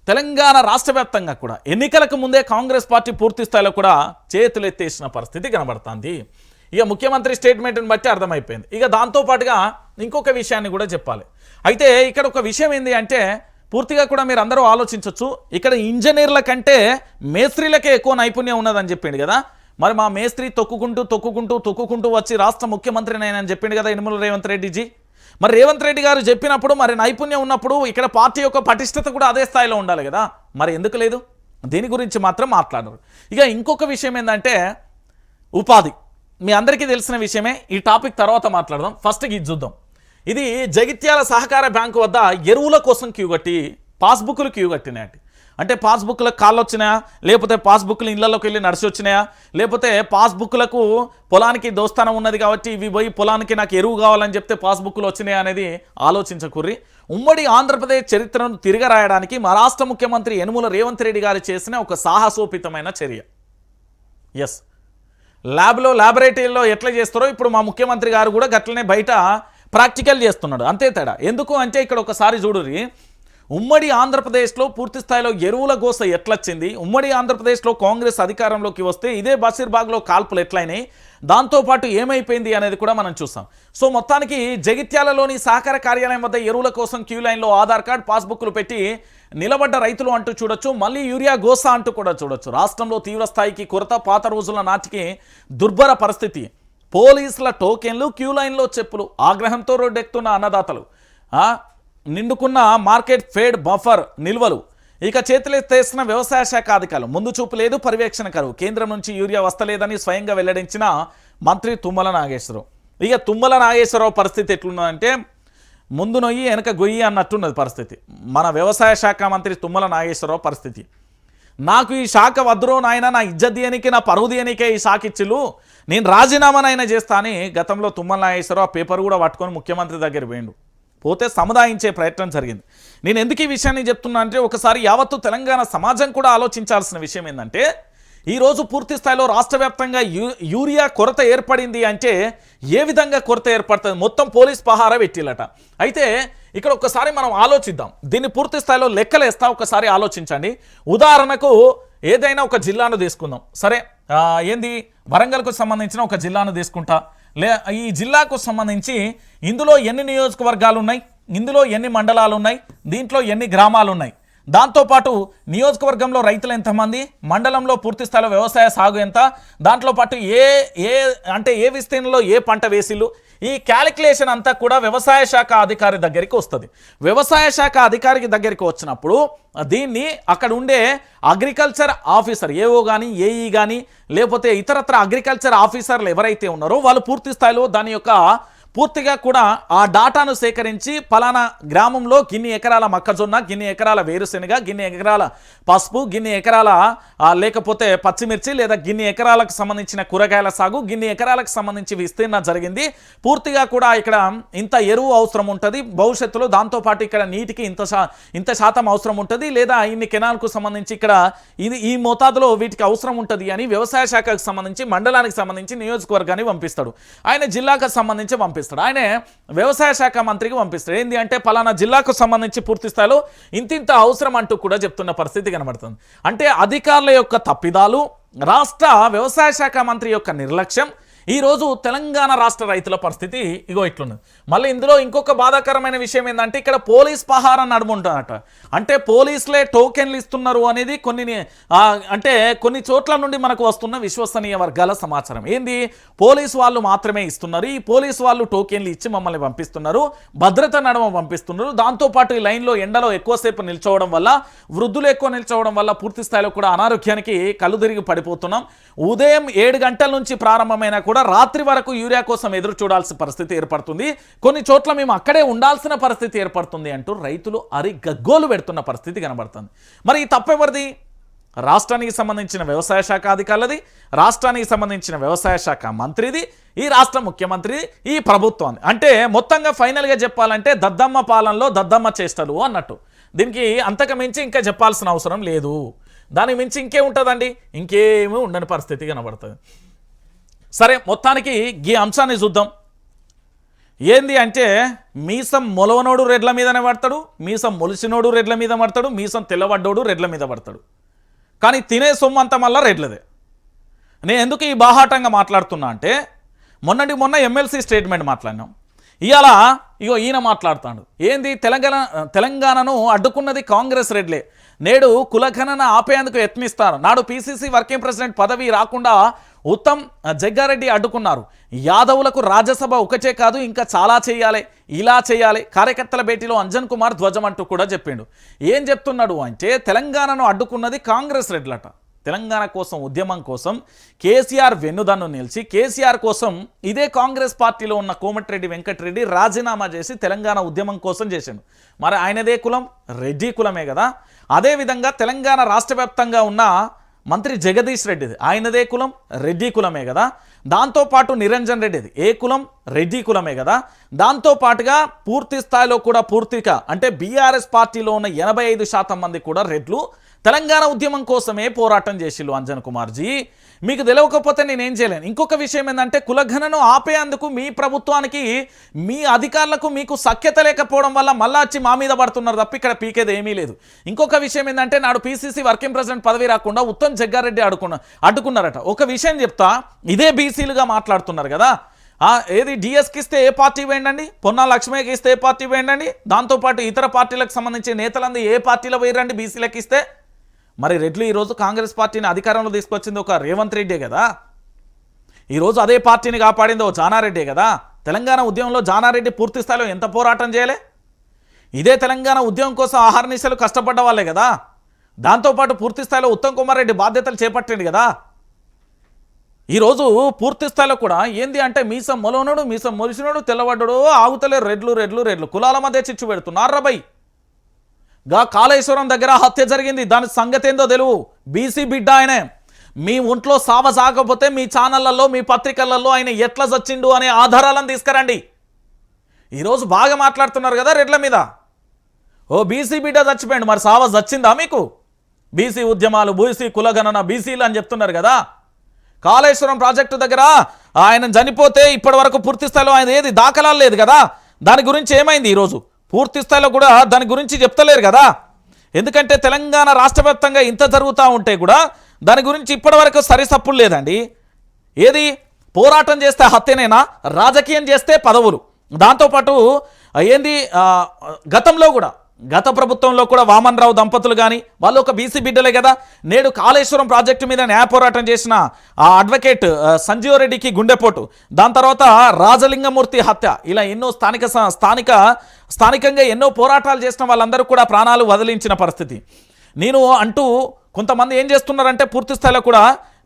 తెలంగాణ రాష్ట్ర వ్యాప్తంగా కూడా ఎన్నికలకు ముందే కాంగ్రెస్ పార్టీ పూర్తి స్థాయిలో కూడా చేతులెత్తేసిన పరిస్థితి కనబడుతుంది. ఇక ముఖ్యమంత్రి స్టేట్మెంట్ని బట్టి అర్థమైపోయింది. ఇక దాంతోపాటుగా ఇంకొక విషయాన్ని కూడా చెప్పాలి. అయితే ఇక్కడ ఒక విషయం ఏంటి అంటే పూర్తిగా కూడా మీరు అందరూ ఆలోచించవచ్చు, ఇక్కడ ఇంజనీర్ల కంటే మేస్త్రీలకే ఎక్కువ నైపుణ్యం ఉన్నదని చెప్పిండు కదా. మరి మా మేస్త్రి తొక్కుకుంటూ వచ్చి రాష్ట్ర ముఖ్యమంత్రిని అని చెప్పిండు కదా యనమల రేవంత్ రెడ్డిజీ. మరి రేవంత్ రెడ్డి గారు చెప్పినప్పుడు మరి నైపుణ్యం ఉన్నప్పుడు ఇక్కడ పార్టీ యొక్క పటిష్టత కూడా అదే స్థాయిలో ఉండాలి కదా, మరి ఎందుకు లేదు? దీని గురించి మాత్రం మాట్లాడరు. ఇక ఇంకొక విషయం ఏంటంటే ఉపాధి, మీ అందరికీ తెలిసిన విషయమే. ఈ టాపిక్ తర్వాత మాట్లాడదాం, ఫస్ట్ ఇది చూద్దాం. ఇది జగిత్యాల సహకార బ్యాంకు వద్ద ఎరువుల కోసం క్యూ కట్టి పాస్బుక్లు క్యూ కట్టినాయండి. అంటే పాస్బుక్లకు కాళ్ళు వచ్చినాయా, లేకపోతే పాస్బుక్లు ఇళ్లలోకి వెళ్ళి నడిచి వచ్చినాయా, లేకపోతే పాస్బుక్లకు పొలానికి దోస్తానం ఉన్నది కాబట్టి ఇవి పోయి పొలానికి నాకు ఎరువు కావాలని చెప్తే పాస్బుక్లు వచ్చినాయా అనేది ఆలోచించకుర్రి. ఉమ్మడి ఆంధ్రప్రదేశ్ చరిత్రను తిరగరాయడానికి మా రాష్ట్ర ముఖ్యమంత్రి యనమల రేవంత్ రెడ్డి గారు చేసిన ఒక సాహసోపితమైన చర్య. ఎస్, ల్యాబొరేటరీలో ఎట్లా చేస్తారో ఇప్పుడు మా ముఖ్యమంత్రి గారు కూడా గట్లనే బయట ప్రాక్టికల్ చేస్తున్నాడు, అంతే తేడా. ఎందుకు అంటే ఇక్కడ ఒకసారి చూడుర్రి, ఉమ్మడి ఆంధ్రప్రదేశ్లో పూర్తి స్థాయిలో ఎరువుల గోస ఎట్లొచ్చింది, ఉమ్మడి ఆంధ్రప్రదేశ్లో కాంగ్రెస్ అధికారంలోకి వస్తే ఇదే బషీర్బాగ్లో కాల్పులు ఎట్లయినాయి, దాంతోపాటు ఏమైపోయింది అనేది కూడా మనం చూస్తాం. సో మొత్తానికి జగిత్యాలలోని సహకార కార్యాలయం వద్ద ఎరువుల కోసం క్యూ లైన్లో ఆధార్ కార్డ్ పాస్బుక్లు పెట్టి నిలబడ్డ రైతులు అంటూ చూడొచ్చు, మళ్ళీ యూరియా గోస అంటూ కూడా చూడొచ్చు. రాష్ట్రంలో తీవ్ర స్థాయికి కొరత, పాత రోజుల నాటికి దుర్భర పరిస్థితి, పోలీసుల టోకెన్లు, క్యూ లైన్లో చెప్పులు, ఆగ్రహంతో రోడ్డెక్కుతున్న అన్నదాతలు, నిండుకున్న మార్కెట్ ఫేడ్ బఫర్ నిల్వలు, ఇక చేతులెత్తేసిన వ్యవసాయ శాఖ అధికారులు ముందు చూపు లేదు, పర్యవేక్షణ కరువు, కేంద్రం నుంచి యూరియా వస్తలేదని స్వయంగా వెల్లడించిన మంత్రి తుమ్మల నాగేశ్వరరావు. ఇక తుమ్మల నాగేశ్వరరావు పరిస్థితి ఎట్లున్నదంటే ముందు నొయ్యి వెనక గొయ్యి అన్నట్టున్నది పరిస్థితి. మన వ్యవసాయ శాఖ మంత్రి తుమ్మల నాగేశ్వరరావు పరిస్థితి, నాకు ఈ శాఖ వద్దురో నాయన, నా ఇజ్జత్ తీయనికే, నా పరువు తీయనికే ఈ శాఖ ఇచ్చిల్లు, నేను రాజీనామానైనా చేస్తా అని గతంలో తుమ్మల నాగేశ్వరరావు ఆ పేపర్ కూడా పట్టుకొని ముఖ్యమంత్రి దగ్గర పోయిండు. పోతే సముదాయించే ప్రయత్నం జరిగింది. నేను ఎందుకు ఈ విషయాన్ని చెప్తున్నా అంటే ఒకసారి యావత్తు తెలంగాణ సమాజం కూడా ఆలోచించాల్సిన విషయం ఏంటంటే ఈరోజు పూర్తి స్థాయిలో రాష్ట్ర వ్యాప్తంగా యూరియా కొరత ఏర్పడింది అంటే ఏ విధంగా కొరత ఏర్పడుతుంది, మొత్తం పోలీస్ పహారా పెట్టిలట. అయితే ఇక్కడ ఒక్కసారి మనం ఆలోచిద్దాం, దీన్ని పూర్తి స్థాయిలో లెక్కలేస్తా, ఒకసారి ఆలోచించండి. ఉదాహరణకు ఏదైనా ఒక జిల్లాను తీసుకుందాం, సరే ఏంది వరంగల్కు సంబంధించిన ఒక జిల్లాను తీసుకుంటా, ఈ జిల్లాకు సంబంధించి ఇందులో ఎన్ని నియోజకవర్గాలు ఉన్నాయి, ఇందులో ఎన్ని మండలాలు ఉన్నాయి, దీంట్లో ఎన్ని గ్రామాలు ఉన్నాయి, దాంతోపాటు నియోజకవర్గంలో రైతులు ఎంతమంది, మండలంలో పూర్తి స్థాయిలో వ్యవసాయ సాగు ఎంత, దాంట్లో పాటు ఏ విస్తీర్ణంలో ఏ పంట వేసిళ్ళు, ఈ క్యాలిక్యులేషన్ అంతా కూడా వ్యవసాయ శాఖ అధికారి దగ్గరికి వస్తుంది. వ్యవసాయ శాఖ అధికారికి దగ్గరికి వచ్చినప్పుడు దీన్ని అక్కడ ఉండే అగ్రికల్చర్ ఆఫీసర్ ఏఓ కానీ ఏఈ కానీ లేకపోతే ఇతరత్ర అగ్రికల్చర్ ఆఫీసర్లు ఎవరైతే ఉన్నారో వాళ్ళు పూర్తి స్థాయిలో దాని యొక్క పూర్తిగా కూడా ఆ డాటాను సేకరించి పలానా గ్రామంలో గిన్ని ఎకరాల మొక్కజొన్న, గిన్ని ఎకరాల వేరుశెనగ, గిన్ని ఎకరాల పసుపు, గిన్ని ఎకరాల లేకపోతే పచ్చిమిర్చి లేదా గిన్ని ఎకరాలకు సంబంధించిన కూరగాయల సాగు, గిన్ని ఎకరాలకు సంబంధించి విస్తీర్ణ జరిగింది, పూర్తిగా కూడా ఇక్కడ ఇంత ఎరువు అవసరం ఉంటుంది భవిష్యత్తులో, దాంతోపాటు ఇక్కడ నీటికి ఇంత శాతం అవసరం ఉంటుంది, లేదా ఇన్ని కెనాల్కు సంబంధించి ఇక్కడ ఈ మోతాదులో వీటికి అవసరం ఉంటుంది అని వ్యవసాయ శాఖకు సంబంధించి, మండలానికి సంబంధించి, నియోజకవర్గానికి పంపిస్తాడు. ఆయన జిల్లాకు సంబంధించి పంపిస్తాడు, ఆయనే వ్యవసాయ శాఖ మంత్రికి పంపిస్తాడు. ఏంది అంటే పలానా జిల్లాకు సంబంధించి పూర్తి స్థాయిలో ఇంతింత అవసరం అంటూ కూడా చెప్తున్న పరిస్థితి కనబడుతుంది. అంటే అధికారుల యొక్క తప్పిదాలు, రాష్ట్ర వ్యవసాయ శాఖ మంత్రి యొక్క నిర్లక్ష్యం, ఈరోజు తెలంగాణ రాష్ట్ర రైతుల పరిస్థితి ఇగో ఇట్లున్నది. మళ్ళీ ఇందులో ఇంకొక బాధాకరమైన విషయం ఏంటంటే ఇక్కడ పోలీస్ పహారా నడుముంటుందట. అంటే పోలీసులే టోకెన్లు ఇస్తున్నారు అనేది కొన్ని చోట్ల నుండి మనకు వస్తున్న విశ్వసనీయ వర్గాల సమాచారం. ఏంది, పోలీసు వాళ్ళు మాత్రమే ఇస్తున్నారు, ఈ పోలీసు వాళ్ళు టోకెన్లు ఇచ్చి మమ్మల్ని పంపిస్తున్నారు, భద్రత నడుమ పంపిస్తున్నారు, దాంతోపాటు ఈ లైన్లో ఎండలో ఎక్కువసేపు నిల్చోవడం వల్ల, వృద్ధులు ఎక్కువ నిల్చోవడం వల్ల పూర్తి స్థాయిలో కూడా అనారోగ్యానికి కళ్ళు తిరిగి పడిపోతున్నాం. ఉదయం 7 గంటల నుంచి ప్రారంభమైన కూడా రాత్రి వరకు యూరియా కోసం ఎదురు చూడాల్సిన పరిస్థితి ఏర్పడుతుంది, కొన్ని చోట్ల మేము అక్కడే ఉండాల్సిన పరిస్థితి ఏర్పడుతుంది అంటూ రైతులు గగ్గోలు పెడుతున్న పరిస్థితి కనబడుతుంది. మరి ఈ తప్పెవరిది? రాష్ట్రానికి సంబంధించిన వ్యవసాయ శాఖ అధికారులది, రాష్ట్రానికి సంబంధించిన వ్యవసాయ శాఖ మంత్రిది, ఈ రాష్ట్ర ముఖ్యమంత్రి, ఈ ప్రభుత్వం. అంటే మొత్తంగా ఫైనల్గా చెప్పాలంటే దద్దమ్మ పాలనలో దద్దమ్మ చేష్టలు అన్నట్టు. దీనికి అంతకు మించి ఇంకా చెప్పాల్సిన అవసరం లేదు. దానికి మించి ఇంకే ఉంటుందండి, ఇంకేమీ ఉండని పరిస్థితి కనబడుతుంది. సరే, మొత్తానికి ఈ అంశాన్ని చూద్దాం. ఏంది అంటే మీసం మొలవనోడు రెడ్ల మీదనే పడతాడు, మీసం మొలిసినోడు రెడ్ల మీద పడతాడు, మీసం తెల్లబడ్డోడు రెడ్ల మీద పడతాడు, కానీ తినే సొమ్ము అంతా మళ్ళీ రెడ్లదే. నేను ఎందుకు ఈ బాహాటంగా మాట్లాడుతున్నా అంటే మొన్న ఎమ్మెల్సీ స్టేట్మెంట్ మాట్లాడినాం, ఇవాళ ఈయన మాట్లాడుతాడు. ఏంది, తెలంగాణను అడ్డుకున్నది కాంగ్రెస్ రెడ్లే, నేడు కులగణన ఆపేందుకు యత్నిస్తారు, నాడు పిసిసి వర్కింగ్ ప్రెసిడెంట్ పదవి రాకుండా ఉత్తమ్ జగ్గారెడ్డి అడ్డుకున్నారు, యాదవులకు రాజ్యసభ ఒకటే కాదు ఇంకా చాలా చేయాలి, ఇలా చేయాలి, కార్యకర్తల భేటీలో అంజన్ కుమార్ ధ్వజం అంటూ కూడా చెప్పిండు. ఏం చెప్తున్నాడు అంటే తెలంగాణను అడ్డుకున్నది కాంగ్రెస్ రెడ్లట. తెలంగాణ కోసం, ఉద్యమం కోసం కేసీఆర్ వెన్నుదన్ను నిలిచి కేసీఆర్ కోసం ఇదే కాంగ్రెస్ పార్టీలో ఉన్న కోమటిరెడ్డి వెంకటరెడ్డి రాజీనామా చేసి తెలంగాణ ఉద్యమం కోసం చేశాడు. మరి ఆయనదే కులం, రెడ్డి కులమే కదా. అదేవిధంగా తెలంగాణ రాష్ట్ర వ్యాప్తంగా ఉన్న మంత్రి జగదీష్ రెడ్డిది ఆయనదే కులం, రెడ్డి కులమే కదా. దాంతోపాటు నిరంజన్ రెడ్డిది ఏ కులం, రెడ్డి కులమే కదా. దాంతోపాటుగా పూర్తి స్థాయిలో కూడా పూర్తిగా అంటే బీఆర్ఎస్ పార్టీలో ఉన్న 85% మంది కూడా రెడ్లు తెలంగాణ ఉద్యమం కోసమే పోరాటం చేసిళ్ళు. అంజన్ కుమార్జీ మీకు తెలియకపోతే నేనేం చేయలేను. ఇంకొక విషయం ఏంటంటే కులగణను ఆపేందుకు మీ ప్రభుత్వానికి, మీ అధికారులకు మీకు సఖ్యత లేకపోవడం వల్ల మళ్ళా వచ్చి మా మీద పడుతున్నారు తప్ప ఇక్కడ పీకేది ఏమీ లేదు. ఇంకొక విషయం ఏంటంటే నాడు పిసిసి వర్కింగ్ ప్రెసిడెంట్ పదవి రాకుండా ఉత్తమ్ జగ్గారెడ్డి అడ్డుకున్నారట. ఒక విషయం చెప్తా, ఇదే బీసీలుగా మాట్లాడుతున్నారు కదా. ఏది డిఎస్కి ఇస్తే ఏ పార్టీ వేయండి, పొన్నా లక్ష్మయ్యకి ఇస్తే ఏ పార్టీ వేయండి, దాంతోపాటు ఇతర పార్టీలకు సంబంధించిన నేతలందరూ ఏ పార్టీలో వేయరండి బీసీలకు ఇస్తే. మరి రెడ్లు ఈరోజు కాంగ్రెస్ పార్టీని అధికారంలో తీసుకొచ్చింది ఒక రేవంత్ రెడ్డే కదా. ఈరోజు అదే పార్టీని కాపాడింది ఓ జానారెడ్డే కదా. తెలంగాణ ఉద్యమంలో జానారెడ్డి పూర్తి స్థాయిలో ఎంత పోరాటం చేయలే. ఇదే తెలంగాణ ఉద్యమం కోసం ఆహార నిశలు కష్టపడ్డ వాళ్ళే కదా. దాంతోపాటు పూర్తి స్థాయిలో ఉత్తమ్ కుమార్ రెడ్డి బాధ్యతలు చేపట్టిండు కదా. ఈరోజు పూర్తి స్థాయిలో కూడా ఏంది అంటే మీసం మొలవనడు, మీసం మొలిసినడు, తెల్లవడ్డడు, ఆగుతలే రెడ్లు రెడ్లు రెడ్లు కులాల మధ్య చిచ్చు పెడుతున్నారు రబై. గా కాళేశ్వరం దగ్గర హత్య జరిగింది, దాని సంగతి ఏందో తెలువు. బీసీ బిడ్డ ఆయనే. మీ ఒంట్లో సావ సాగకపోతే మీ ఛానళ్లలో మీ పత్రికలలో ఆయన ఎట్లా చచ్చిండు అనే ఆధారాలను తీసుకురండి. ఈరోజు బాగా మాట్లాడుతున్నారు కదా రెడ్ల మీద. ఓ బీసీ బిడ్డ చచ్చిపోయాడు, మరి సావ చచ్చిందా మీకు? బీసీ ఉద్యమాలు, బీసీ కులగణన, బీసీలు అని చెప్తున్నారు కదా. కాళేశ్వరం ప్రాజెక్టు దగ్గర ఆయన చనిపోతే ఇప్పటి వరకు పూర్తి స్థాయిలో ఆయన ఏది దాఖలాలు లేదు కదా. దాని గురించి ఏమైంది? ఈరోజు పూర్తి స్థాయిలో కూడా దాని గురించి చెప్తలేరు కదా. ఎందుకంటే తెలంగాణ రాష్ట్ర వ్యాప్తంగా ఇంత జరుగుతూ ఉంటే కూడా దాని గురించి ఇప్పటి వరకు సరిసప్పులు లేదండి. ఏది పోరాటం చేస్తే హత్యనైనా, రాజకీయం చేస్తే పదవులు. దాంతోపాటు ఏంది గతంలో కూడా గత ప్రభుత్వంలో కూడా వామన్ రావు దంపతులు కానీ వాళ్ళు ఒక బీసీ బిడ్డలే కదా. నేడు కాళేశ్వరం ప్రాజెక్టు మీద న్యాయ పోరాటం చేసిన ఆ అడ్వకేట్ సంజీవ్ రెడ్డికి గుండెపోటు, దాని తర్వాత రాజలింగమూర్తి హత్య, ఇలా ఎన్నో స్థానికంగా ఎన్నో పోరాటాలు చేసిన వాళ్ళందరూ కూడా ప్రాణాలు వదిలించిన పరిస్థితి. నేను అంటూ కొంతమంది ఏం చేస్తున్నారంటే పూర్తి స్థాయిలో కూడా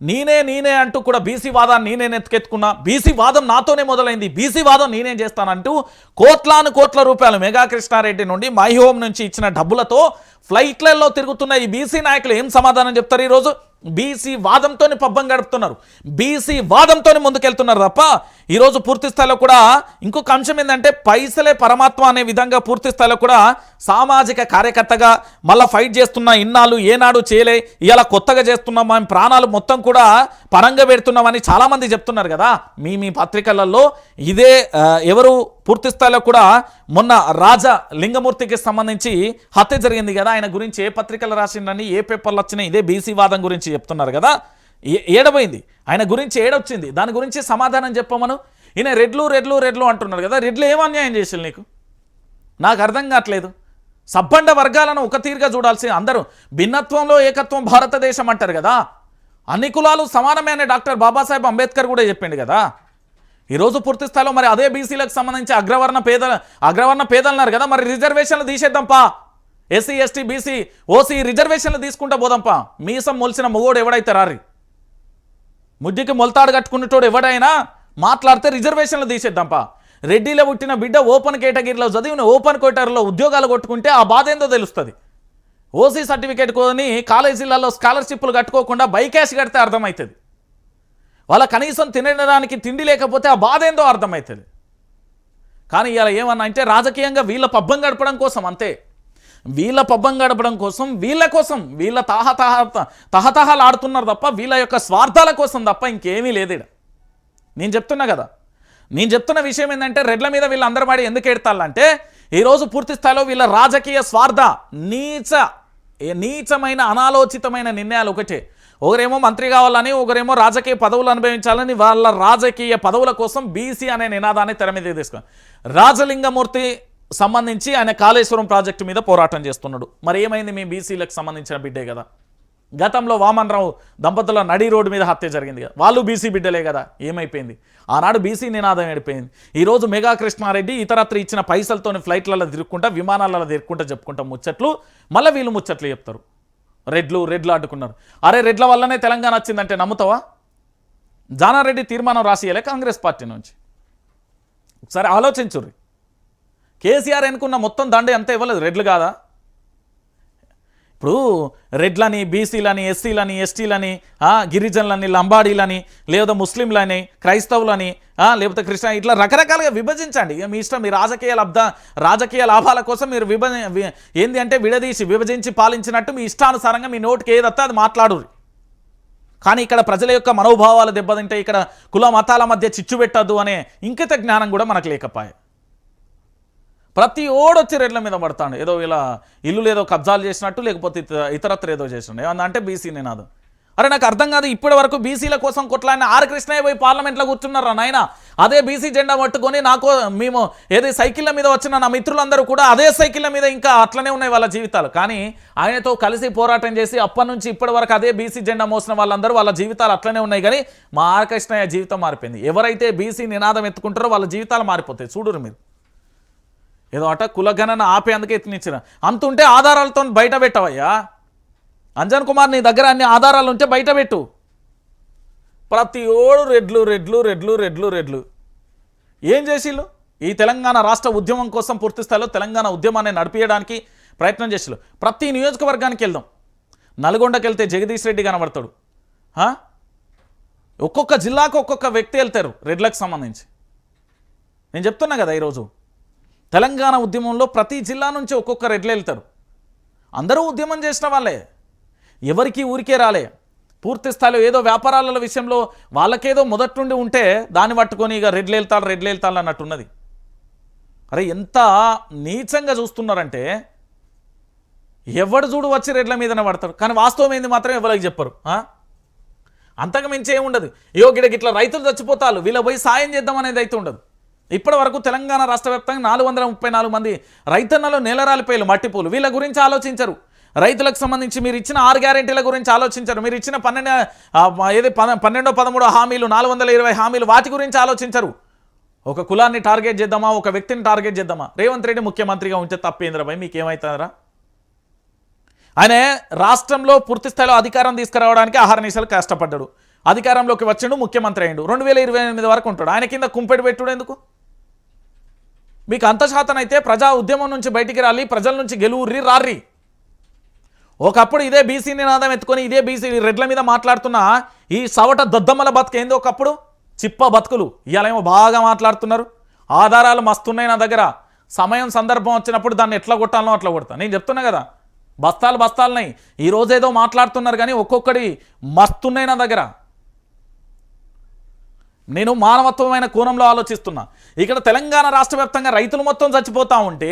నేనే అంటూ కూడా బీసీ వాదాన్ని నేనే ఎత్తుకెత్తుకున్నా, బీసీ వాదం నాతోనే మొదలైంది, బీసీ వాదం నేనేం చేస్తానంటూ కోట్ల రూపాయలు మెగా కృష్ణారెడ్డి నుండి మై హోమ్ నుంచి ఇచ్చిన డబ్బులతో ఫ్లైట్లలో తిరుగుతున్న ఈ బీసీ నాయకులు ఏం సమాధానం చెప్తారు? ఈరోజు బీసీ వాదంతోని పబ్బం గడుపుతున్నారు, బీసీ వాదంతోని ముందుకెళ్తున్నారు తప్ప ఈరోజు పూర్తి స్థాయిలో కూడా ఇంకొక అంశం ఏంటంటే పైసలే పరమాత్మ అనే విధంగా పూర్తి స్థాయిలో కూడా సామాజిక కార్యకర్తగా మళ్ళీ ఫైట్ చేస్తున్నా. ఇన్నాళ్ళు ఏనాడు చేయలే, ఇలా కొత్తగా చేస్తున్నాం, మేము ప్రాణాలు మొత్తం కూడా పరంగా పెడుతున్నామని చాలామంది చెప్తున్నారు కదా. మీ పత్రికలలో ఇదే ఎవరు పూర్తి స్థాయిలో కూడా మొన్న రాజలింగమూర్తికి సంబంధించి హత్య జరిగింది కదా, ఆయన గురించి ఏ పత్రికలు రాసిండని, ఏ పేపర్లు వచ్చినాయి ఇదే బీసీ వాదం గురించి చెప్తున్నారు కదా. ఏడబోయింది ఆయన గురించి, ఏడొచ్చింది దాని గురించి సమాధానం చెప్పమను. ఈయన రెడ్లు అంటున్నారు కదా. రెడ్లు ఏం అన్యాయం చేసారు నీకు? నాకు అర్థం కావట్లేదు. సబ్బండ వర్గాలను ఒక తీరుగా చూడాల్సి, అందరూ భిన్నత్వంలో ఏకత్వం భారతదేశం అంటారు కదా. అన్ని కులాలు సమానమే అని డాక్టర్ బాబాసాహెబ్ అంబేద్కర్ కూడా చెప్పిండు కదా. ఈరోజు పూర్తి స్థాయిలో మరి అదే బీసీలకు సంబంధించి అగ్రవర్ణ పేదలు అన్నారు కదా. మరి రిజర్వేషన్లు తీసేద్దాంపా, ఎస్సీ ఎస్టీ బీసీ ఓసీ రిజర్వేషన్లు తీసుకుంటా పోదాంపా. మీసం మొలిసిన మొగోడు ఎవడైతే రారి, ముడ్డికి మొలతాడు కట్టుకునేటోడు ఎవడైనా మాట్లాడితే రిజర్వేషన్లు తీసేద్దాంపా. రెడ్డిలో పుట్టిన బిడ్డ ఓపెన్ కేటగిరీలో చదివిన ఓపెన్ కేటగిరీలో ఉద్యోగాలు కొట్టుకుంటే ఆ బాధ ఏందో తెలుస్తుంది. ఓసీ సర్టిఫికేట్ కొని కాలేజీలలో స్కాలర్షిప్లు కట్టుకోకుండా బైకాష్ కడితే అర్థమవుతుంది. వాళ్ళ కనీసం తినడానికి తిండి లేకపోతే ఆ బాధ ఏందో అర్థమవుతుంది. కానీ ఇలా ఏమన్నా అంటే రాజకీయంగా వీళ్ళ పబ్బం గడపడం కోసం, అంతే. వీళ్ళ పబ్బం గడపడం కోసం, వీళ్ళ తహతహలు ఆడుతున్నారు తప్ప వీళ్ళ యొక్క స్వార్థాల కోసం తప్ప ఇంకేమీ లేదు. నేను చెప్తున్నా కదా, నేను చెప్తున్న విషయం ఏంటంటే రెడ్ల మీద వీళ్ళందరూ పడి ఎందుకు ఎడతాలంటే ఈరోజు పూర్తి స్థాయిలో వీళ్ళ రాజకీయ స్వార్థ, నీచమైన అనాలోచితమైన నిర్ణయాలు ఒకటే. ఒకరేమో మంత్రి కావాలని, ఒకరేమో రాజకీయ పదవులు అనుభవించాలని, వాళ్ళ రాజకీయ పదవుల కోసం బీసీ అనే నినాదాన్ని తెర మీద తీసుకుని రాజలింగమూర్తి సంబంధించి ఆయన కాళేశ్వరం ప్రాజెక్టు మీద పోరాటం చేస్తున్నాడు. మరి ఏమైంది? మీ బీసీలకు సంబంధించిన బిడ్డే కదా. గతంలో వామన్ రావు దంపతుల నడి రోడ్డు మీద హత్య జరిగింది కదా, వాళ్ళు బీసీ బిడ్డలే కదా. ఏమైపోయింది? ఆనాడు బీసీ నినాదం ఏడిపోయింది. ఈరోజు మెగా కృష్ణారెడ్డి ఇతరత్ర ఇచ్చిన పైసలతోని ఫ్లైట్లలో తిరుక్కుంటా, విమానాలలో తిరుక్కుంటా చెప్పుకుంటా ముచ్చట్లు, మళ్ళీ వీళ్ళు ముచ్చట్లు చెప్తారు. రెడ్లు అడ్డుకున్నారు. అరే రెడ్ల వల్లనే తెలంగాణ వచ్చిందంటే నమ్ముతావా? జానారెడ్డి తీర్మానం రాసియలే కాంగ్రెస్ పార్టీ నుంచి. ఒకసారి ఆలోచించుర్రి. కేసీఆర్ ఎన్నుకున్న మొత్తం దండే అంతా ఇవ్వలేదు, రెడ్లు కాదా? ఇప్పుడు రెడ్లని, బీసీలని, ఎస్సీలని, ఎస్టీలని, గిరిజనులని, లంబాడీలని, లేదా ముస్లింలని, క్రైస్తవులని, లేకపోతే క్రిస్టియన్, ఇట్లా రకరకాలుగా విభజించండి. మీ ఇష్టం. మీ రాజకీయ లాభాల కోసం మీరు ఏంది అంటే విభజించి పాలించినట్టు మీ ఇష్టానుసారంగా మీ నోటికి ఏదత్తా అది మాట్లాడుర్రి. కానీ ఇక్కడ ప్రజల యొక్క మనోభావాలు దెబ్బతింటే, ఇక్కడ కుల మతాల మధ్య చిచ్చు పెట్టద్దు అనే ఇంకిత జ్ఞానం కూడా మనకు లేకపోయే. ప్రతి ఓడొచ్చి రెడ్ల మీద పడతాడు. ఏదో ఇలా ఇల్లు లేదో కబ్జాలు చేసినట్టు, లేకపోతే ఇతరత్ర ఏదో చేసినట్టు. ఏమన్నా అంటే బీసీ నినాదం. అరే నాకు అర్థం కాదు. ఇప్పటి వరకు బీసీల కోసం కొట్లాడిన ఆర్ కృష్ణయ్య పోయి పార్లమెంట్లో కూర్చున్నారా నాయన? అదే బీసీ జెండా పట్టుకొని మేము ఏదో సైకిళ్ళ మీద వచ్చిన నా మిత్రులందరూ కూడా అదే సైకిళ్ళ మీద ఇంకా అట్లనే ఉన్నాయి వాళ్ళ జీవితాలు. కానీ ఆయనతో కలిసి పోరాటం చేసి అప్పటి నుంచి ఇప్పటి వరకు అదే బీసీ జెండా మోసిన వాళ్ళందరూ వాళ్ళ జీవితాలు అట్లనే ఉన్నాయి. కానీ మా ఆర్ కృష్ణయ్య జీవితం మారిపోయింది. ఎవరైతే బీసీ నినాదం ఎత్తుకుంటారో వాళ్ళ జీవితాలు మారిపోతాయి. చూడురు మీరు. ఏదో అట కులగణన ఆపేందుకే ఎత్తునిచ్చిన అంతుంటే ఆధారాలతో బయట పెట్టవయ్యా. అంజన్ కుమార్ నీ దగ్గర అన్ని ఆధారాలు ఉంటే బయట పెట్టు. ప్రతి ఓడు రెడ్లు రెడ్లు రెడ్లు రెడ్లు రెడ్లు ఏం చేసిళ్ళు? ఈ తెలంగాణ రాష్ట్ర ఉద్యమం కోసం పూర్తి స్థాయిలో తెలంగాణ ఉద్యమాన్ని నడిపించడానికి ప్రయత్నం చేసిళ్ళు. ప్రతి నియోజకవర్గానికి వెళ్దాం. నల్గొండకి వెళ్తే జగదీష్ రెడ్డి కనబడతాడు. ఒక్కొక్క జిల్లాకు ఒక్కొక్క వ్యక్తి వెళ్తారు రెడ్లకు సంబంధించి. నేను చెప్తున్నా కదా, ఈరోజు తెలంగాణ ఉద్యమంలో ప్రతి జిల్లా నుంచి ఒక్కొక్క రెడ్లు వెళ్తారు. అందరూ ఉద్యమం చేసిన వాళ్ళే, ఎవరికి ఊరికే రాలే. పూర్తి స్థాయిలో ఏదో వ్యాపారాల విషయంలో వాళ్ళకేదో మొదటి నుండి ఉంటే దాన్ని పట్టుకొని ఇక రెడ్లు వెళ్తాడు అన్నట్టున్నది. అరే ఎంత నీచంగా చూస్తున్నారంటే, ఎవడు చూడు వచ్చి రెడ్ల మీదనే పడతాడు, కానీ వాస్తవం ఏంది మాత్రం ఎవరికి చెప్పరు. అంతకు మించి ఏముండదు. గిడకి ఇట్లా రైతులు చచ్చిపోతారు, వీళ్ళ పోయి సాయం చేద్దాం అనేది అయితే ఉండదు. ఇప్పటి వరకు తెలంగాణ రాష్ట్ర వ్యాప్తంగా 434 మంది రైతన్నలు నేలరాలిపోయారు మట్టిపూలు. వీళ్ళ గురించి ఆలోచించరు. రైతులకు సంబంధించి మీరు ఇచ్చిన 6 గ్యారెంటీల గురించి ఆలోచించరు. మీరు ఇచ్చిన 12-13 హామీలు, 420 హామీలు, వాటి గురించి ఆలోచించరు. ఒక కులాన్ని టార్గెట్ చేద్దామా, ఒక వ్యక్తిని టార్గెట్ చేద్దామా? రేవంత్ రెడ్డి ముఖ్యమంత్రిగా ఉంటే తప్పేంద్రబాయ్, మీకేమవుతారా? ఆయన రాష్ట్రంలో పూర్తి స్థాయిలో అధికారం తీసుకురావడానికి అహర్నిశలు కష్టపడ్డాడు. అధికారంలోకి వచ్చిండు, ముఖ్యమంత్రి అయ్యిండు. 2028 వరకు ఉంటాడు. ఆయన కింద కుంపెడు పెట్టుడు ఎందుకు? మీకు అంత శాతం అయితే ప్రజా ఉద్యమం నుంచి బయటికి రాలి, ప్రజల నుంచి గెలువుర్రి రార్రి. ఒకప్పుడు ఇదే బీసీ నినాదం ఎత్తుకొని ఇదే బీసీ రెడ్ల మీద మాట్లాడుతున్న ఈ సవట దద్దమ్మల బతుకేంది ఒకప్పుడు చిప్ప బతుకులు. ఇవాళ ఏమో బాగా మాట్లాడుతున్నారు. ఆధారాలు మస్తున్నాయి నా దగ్గర. సమయం సందర్భం వచ్చినప్పుడు దాన్ని ఎట్లా కొట్టాలనో అట్లా కొడతా. నేను చెప్తున్నా కదా, బస్తాలున్నాయి. ఈరోజు ఏదో మాట్లాడుతున్నారు కానీ ఒక్కొక్కటి మస్తున్నాయి నా దగ్గర. నేను మానవత్వమైన కోణంలో ఆలోచిస్తున్నా. ఇక్కడ తెలంగాణ రాష్ట్ర వ్యాప్తంగా రైతులు మొత్తం చచ్చిపోతూ ఉంటే,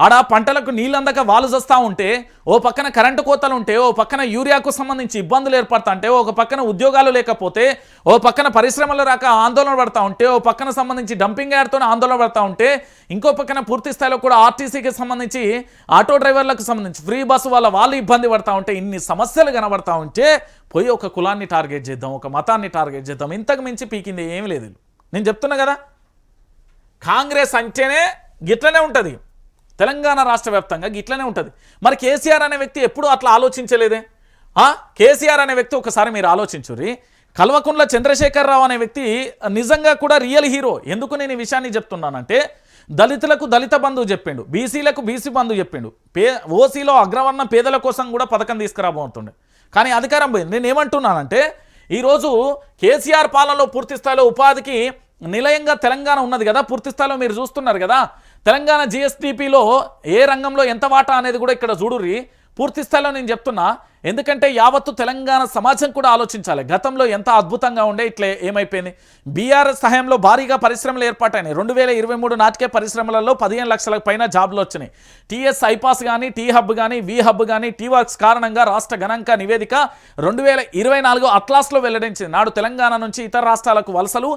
ఆడ పంటలకు నీళ్ళందక వాళ్ళు చస్తూ ఉంటే, ఓ పక్కన కరెంటు కోతలు ఉంటే, ఓ పక్కన యూరియాకు సంబంధించి ఇబ్బందులు ఏర్పడతా ఉంటే, ఒక పక్కన ఉద్యోగాలు లేకపోతే, ఓ పక్కన పరిశ్రమలు రాక ఆందోళన పడతా ఉంటే, ఓ పక్కన సంబంధించి డంపింగ్ యార్డ్తో ఆందోళన పడతా ఉంటే, ఇంకో పక్కన పూర్తి స్థాయిలో కూడా ఆర్టీసీకి సంబంధించి ఆటో డ్రైవర్లకు సంబంధించి ఫ్రీ బస్సు వాళ్ళు ఇబ్బంది పడతా ఉంటే, ఇన్ని సమస్యలు కనబడతా ఉంటే పోయి ఒక కులాన్ని టార్గెట్ చేద్దాం, ఒక మతాన్ని టార్గెట్ చేద్దాం. ఇంతకు మించి పీకింది ఏమీ లేదు. నేను చెప్తున్నా కదా, కాంగ్రెస్ అంటేనే గిట్లనే ఉంటుంది. తెలంగాణ రాష్ట్ర వ్యాప్తంగా గిట్లనే ఉంటుంది. మరి కేసీఆర్ అనే వ్యక్తి ఎప్పుడూ అట్లా ఆలోచించలేదే? కేసీఆర్ అనే వ్యక్తి ఒకసారి మీరు ఆలోచించుర్రి. కల్వకుంట్ల చంద్రశేఖరరావు అనే వ్యక్తి నిజంగా కూడా రియల్ హీరో. ఎందుకు నేను ఈ విషయాన్ని చెప్తున్నానంటే, దళితులకు దళిత బంధువు చెప్పిండు, బీసీలకు బీసీ బంధువు చెప్పిండు, ఓసీలో అగ్రవర్ణ పేదల కోసం కూడా పథకం తీసుకురాబోతుండే. కానీ అధికారం పోయింది. నేను ఏమంటున్నానంటే, ఈరోజు కేసీఆర్ పాలనలో పూర్తి స్థాయిలో ఉపాధికి నిలయంగా తెలంగాణ ఉన్నది కదా. పూర్తి స్థాయిలో మీరు చూస్తున్నారు కదా, తెలంగాణ జిఎస్డిపిలో ఏ రంగంలో ఎంత వాటా అనేది కూడా ఇక్కడ చూడుర్రి. పూర్తి స్థాయిలో నేను చెప్తున్నా, ఎందుకంటే యావత్తు తెలంగాణ సమాజం కూడా ఆలోచించాలి. గతంలో ఎంత అద్భుతంగా ఉండే, ఇట్లా ఏమైపోయింది? బీఆర్ఎస్ సహాయంలో భారీగా పరిశ్రమలు ఏర్పాటైనాయి. 2023 నాటికే పరిశ్రమలలో 15 లక్షల పైన జాబ్లు వచ్చినాయి. టీఎస్ ఐపాస్ కానీ, టీ హబ్ కానీ, వి హబ్ కానీ, టీ వర్క్స్ కారణంగా రాష్ట్ర గణాంక నివేదిక 2024 అట్లాస్లో వెల్లడించింది. నాడు తెలంగాణ నుంచి ఇతర రాష్ట్రాలకు వలసలు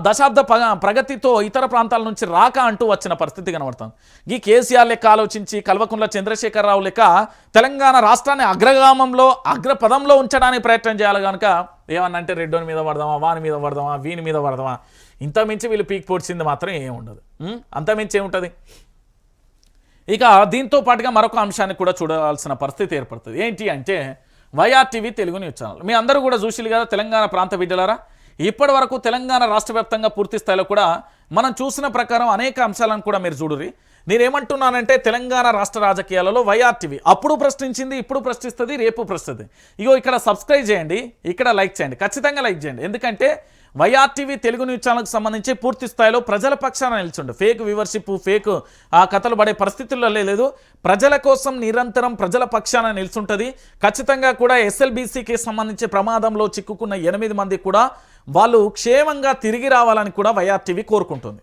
దశాబ్ద ప్రగతితో ఇతర ప్రాంతాల నుంచి రాక అంటూ వచ్చిన పరిస్థితి కనబడుతుంది. ఈ కేసీఆర్ లెక్క ఆలోచించి, కల్వకుంట్ల చంద్రశేఖరరావు లెక్క తెలంగాణ రాష్ట్రాన్ని అగ్రపదంలో ఉంచడానికి ప్రయత్నం చేయాలి. కనుక ఏమన్నంటే రెడ్డోని మీద పడదామా, వాని మీద పడదామా, వీని మీద పడదామా, ఇంతమించి వీళ్ళు పీక్ పొడిచింది మాత్రం ఏముండదు. అంతమించి ఏముంటుంది? ఇక దీంతో పాటుగా మరొక అంశాన్ని కూడా చూడాల్సిన పరిస్థితి ఏర్పడుతుంది. ఏంటి అంటే, వైఆర్టీవీ తెలుగు న్యూస్ ఛానల్. మీ అందరూ కూడా చూసిరు కదా తెలంగాణ ప్రాంత బిడ్డలారా. ఇప్పటి వరకు తెలంగాణ రాష్ట్ర వ్యాప్తంగా పూర్తి స్థాయిలో కూడా మనం చూసిన ప్రకారం అనేక అంశాలను కూడా మీరు చూడుర్రి. నేనేమంటున్నానంటే, తెలంగాణ రాష్ట్ర రాజకీయాలలో వైఆర్టీవీ అప్పుడు ప్రశ్నించింది, ఇప్పుడు ప్రశ్నిస్తుంది, రేపు ప్రశ్నిస్తుంది. ఇగో ఇక్కడ సబ్స్క్రైబ్ చేయండి, ఇక్కడ లైక్ చేయండి, ఖచ్చితంగా లైక్ చేయండి. ఎందుకంటే వైఆర్టీవీ తెలుగు న్యూస్ ఛానల్కి సంబంధించి పూర్తి స్థాయిలో ప్రజల పక్షాన నిల్చుండు. ఫేక్ వ్యూవర్షిప్, ఫేక్ కథలు పడే పరిస్థితుల్లో లేదు. ప్రజల కోసం నిరంతరం ప్రజల పక్షాన నిల్చుంటుంది. ఖచ్చితంగా కూడా ఎస్ఎల్బీసీకి సంబంధించి ప్రమాదంలో చిక్కుకున్న 8 మంది కూడా వాళ్ళు క్షేమంగా తిరిగి రావాలని కూడా వైఆర్టీవీ కోరుకుంటుంది.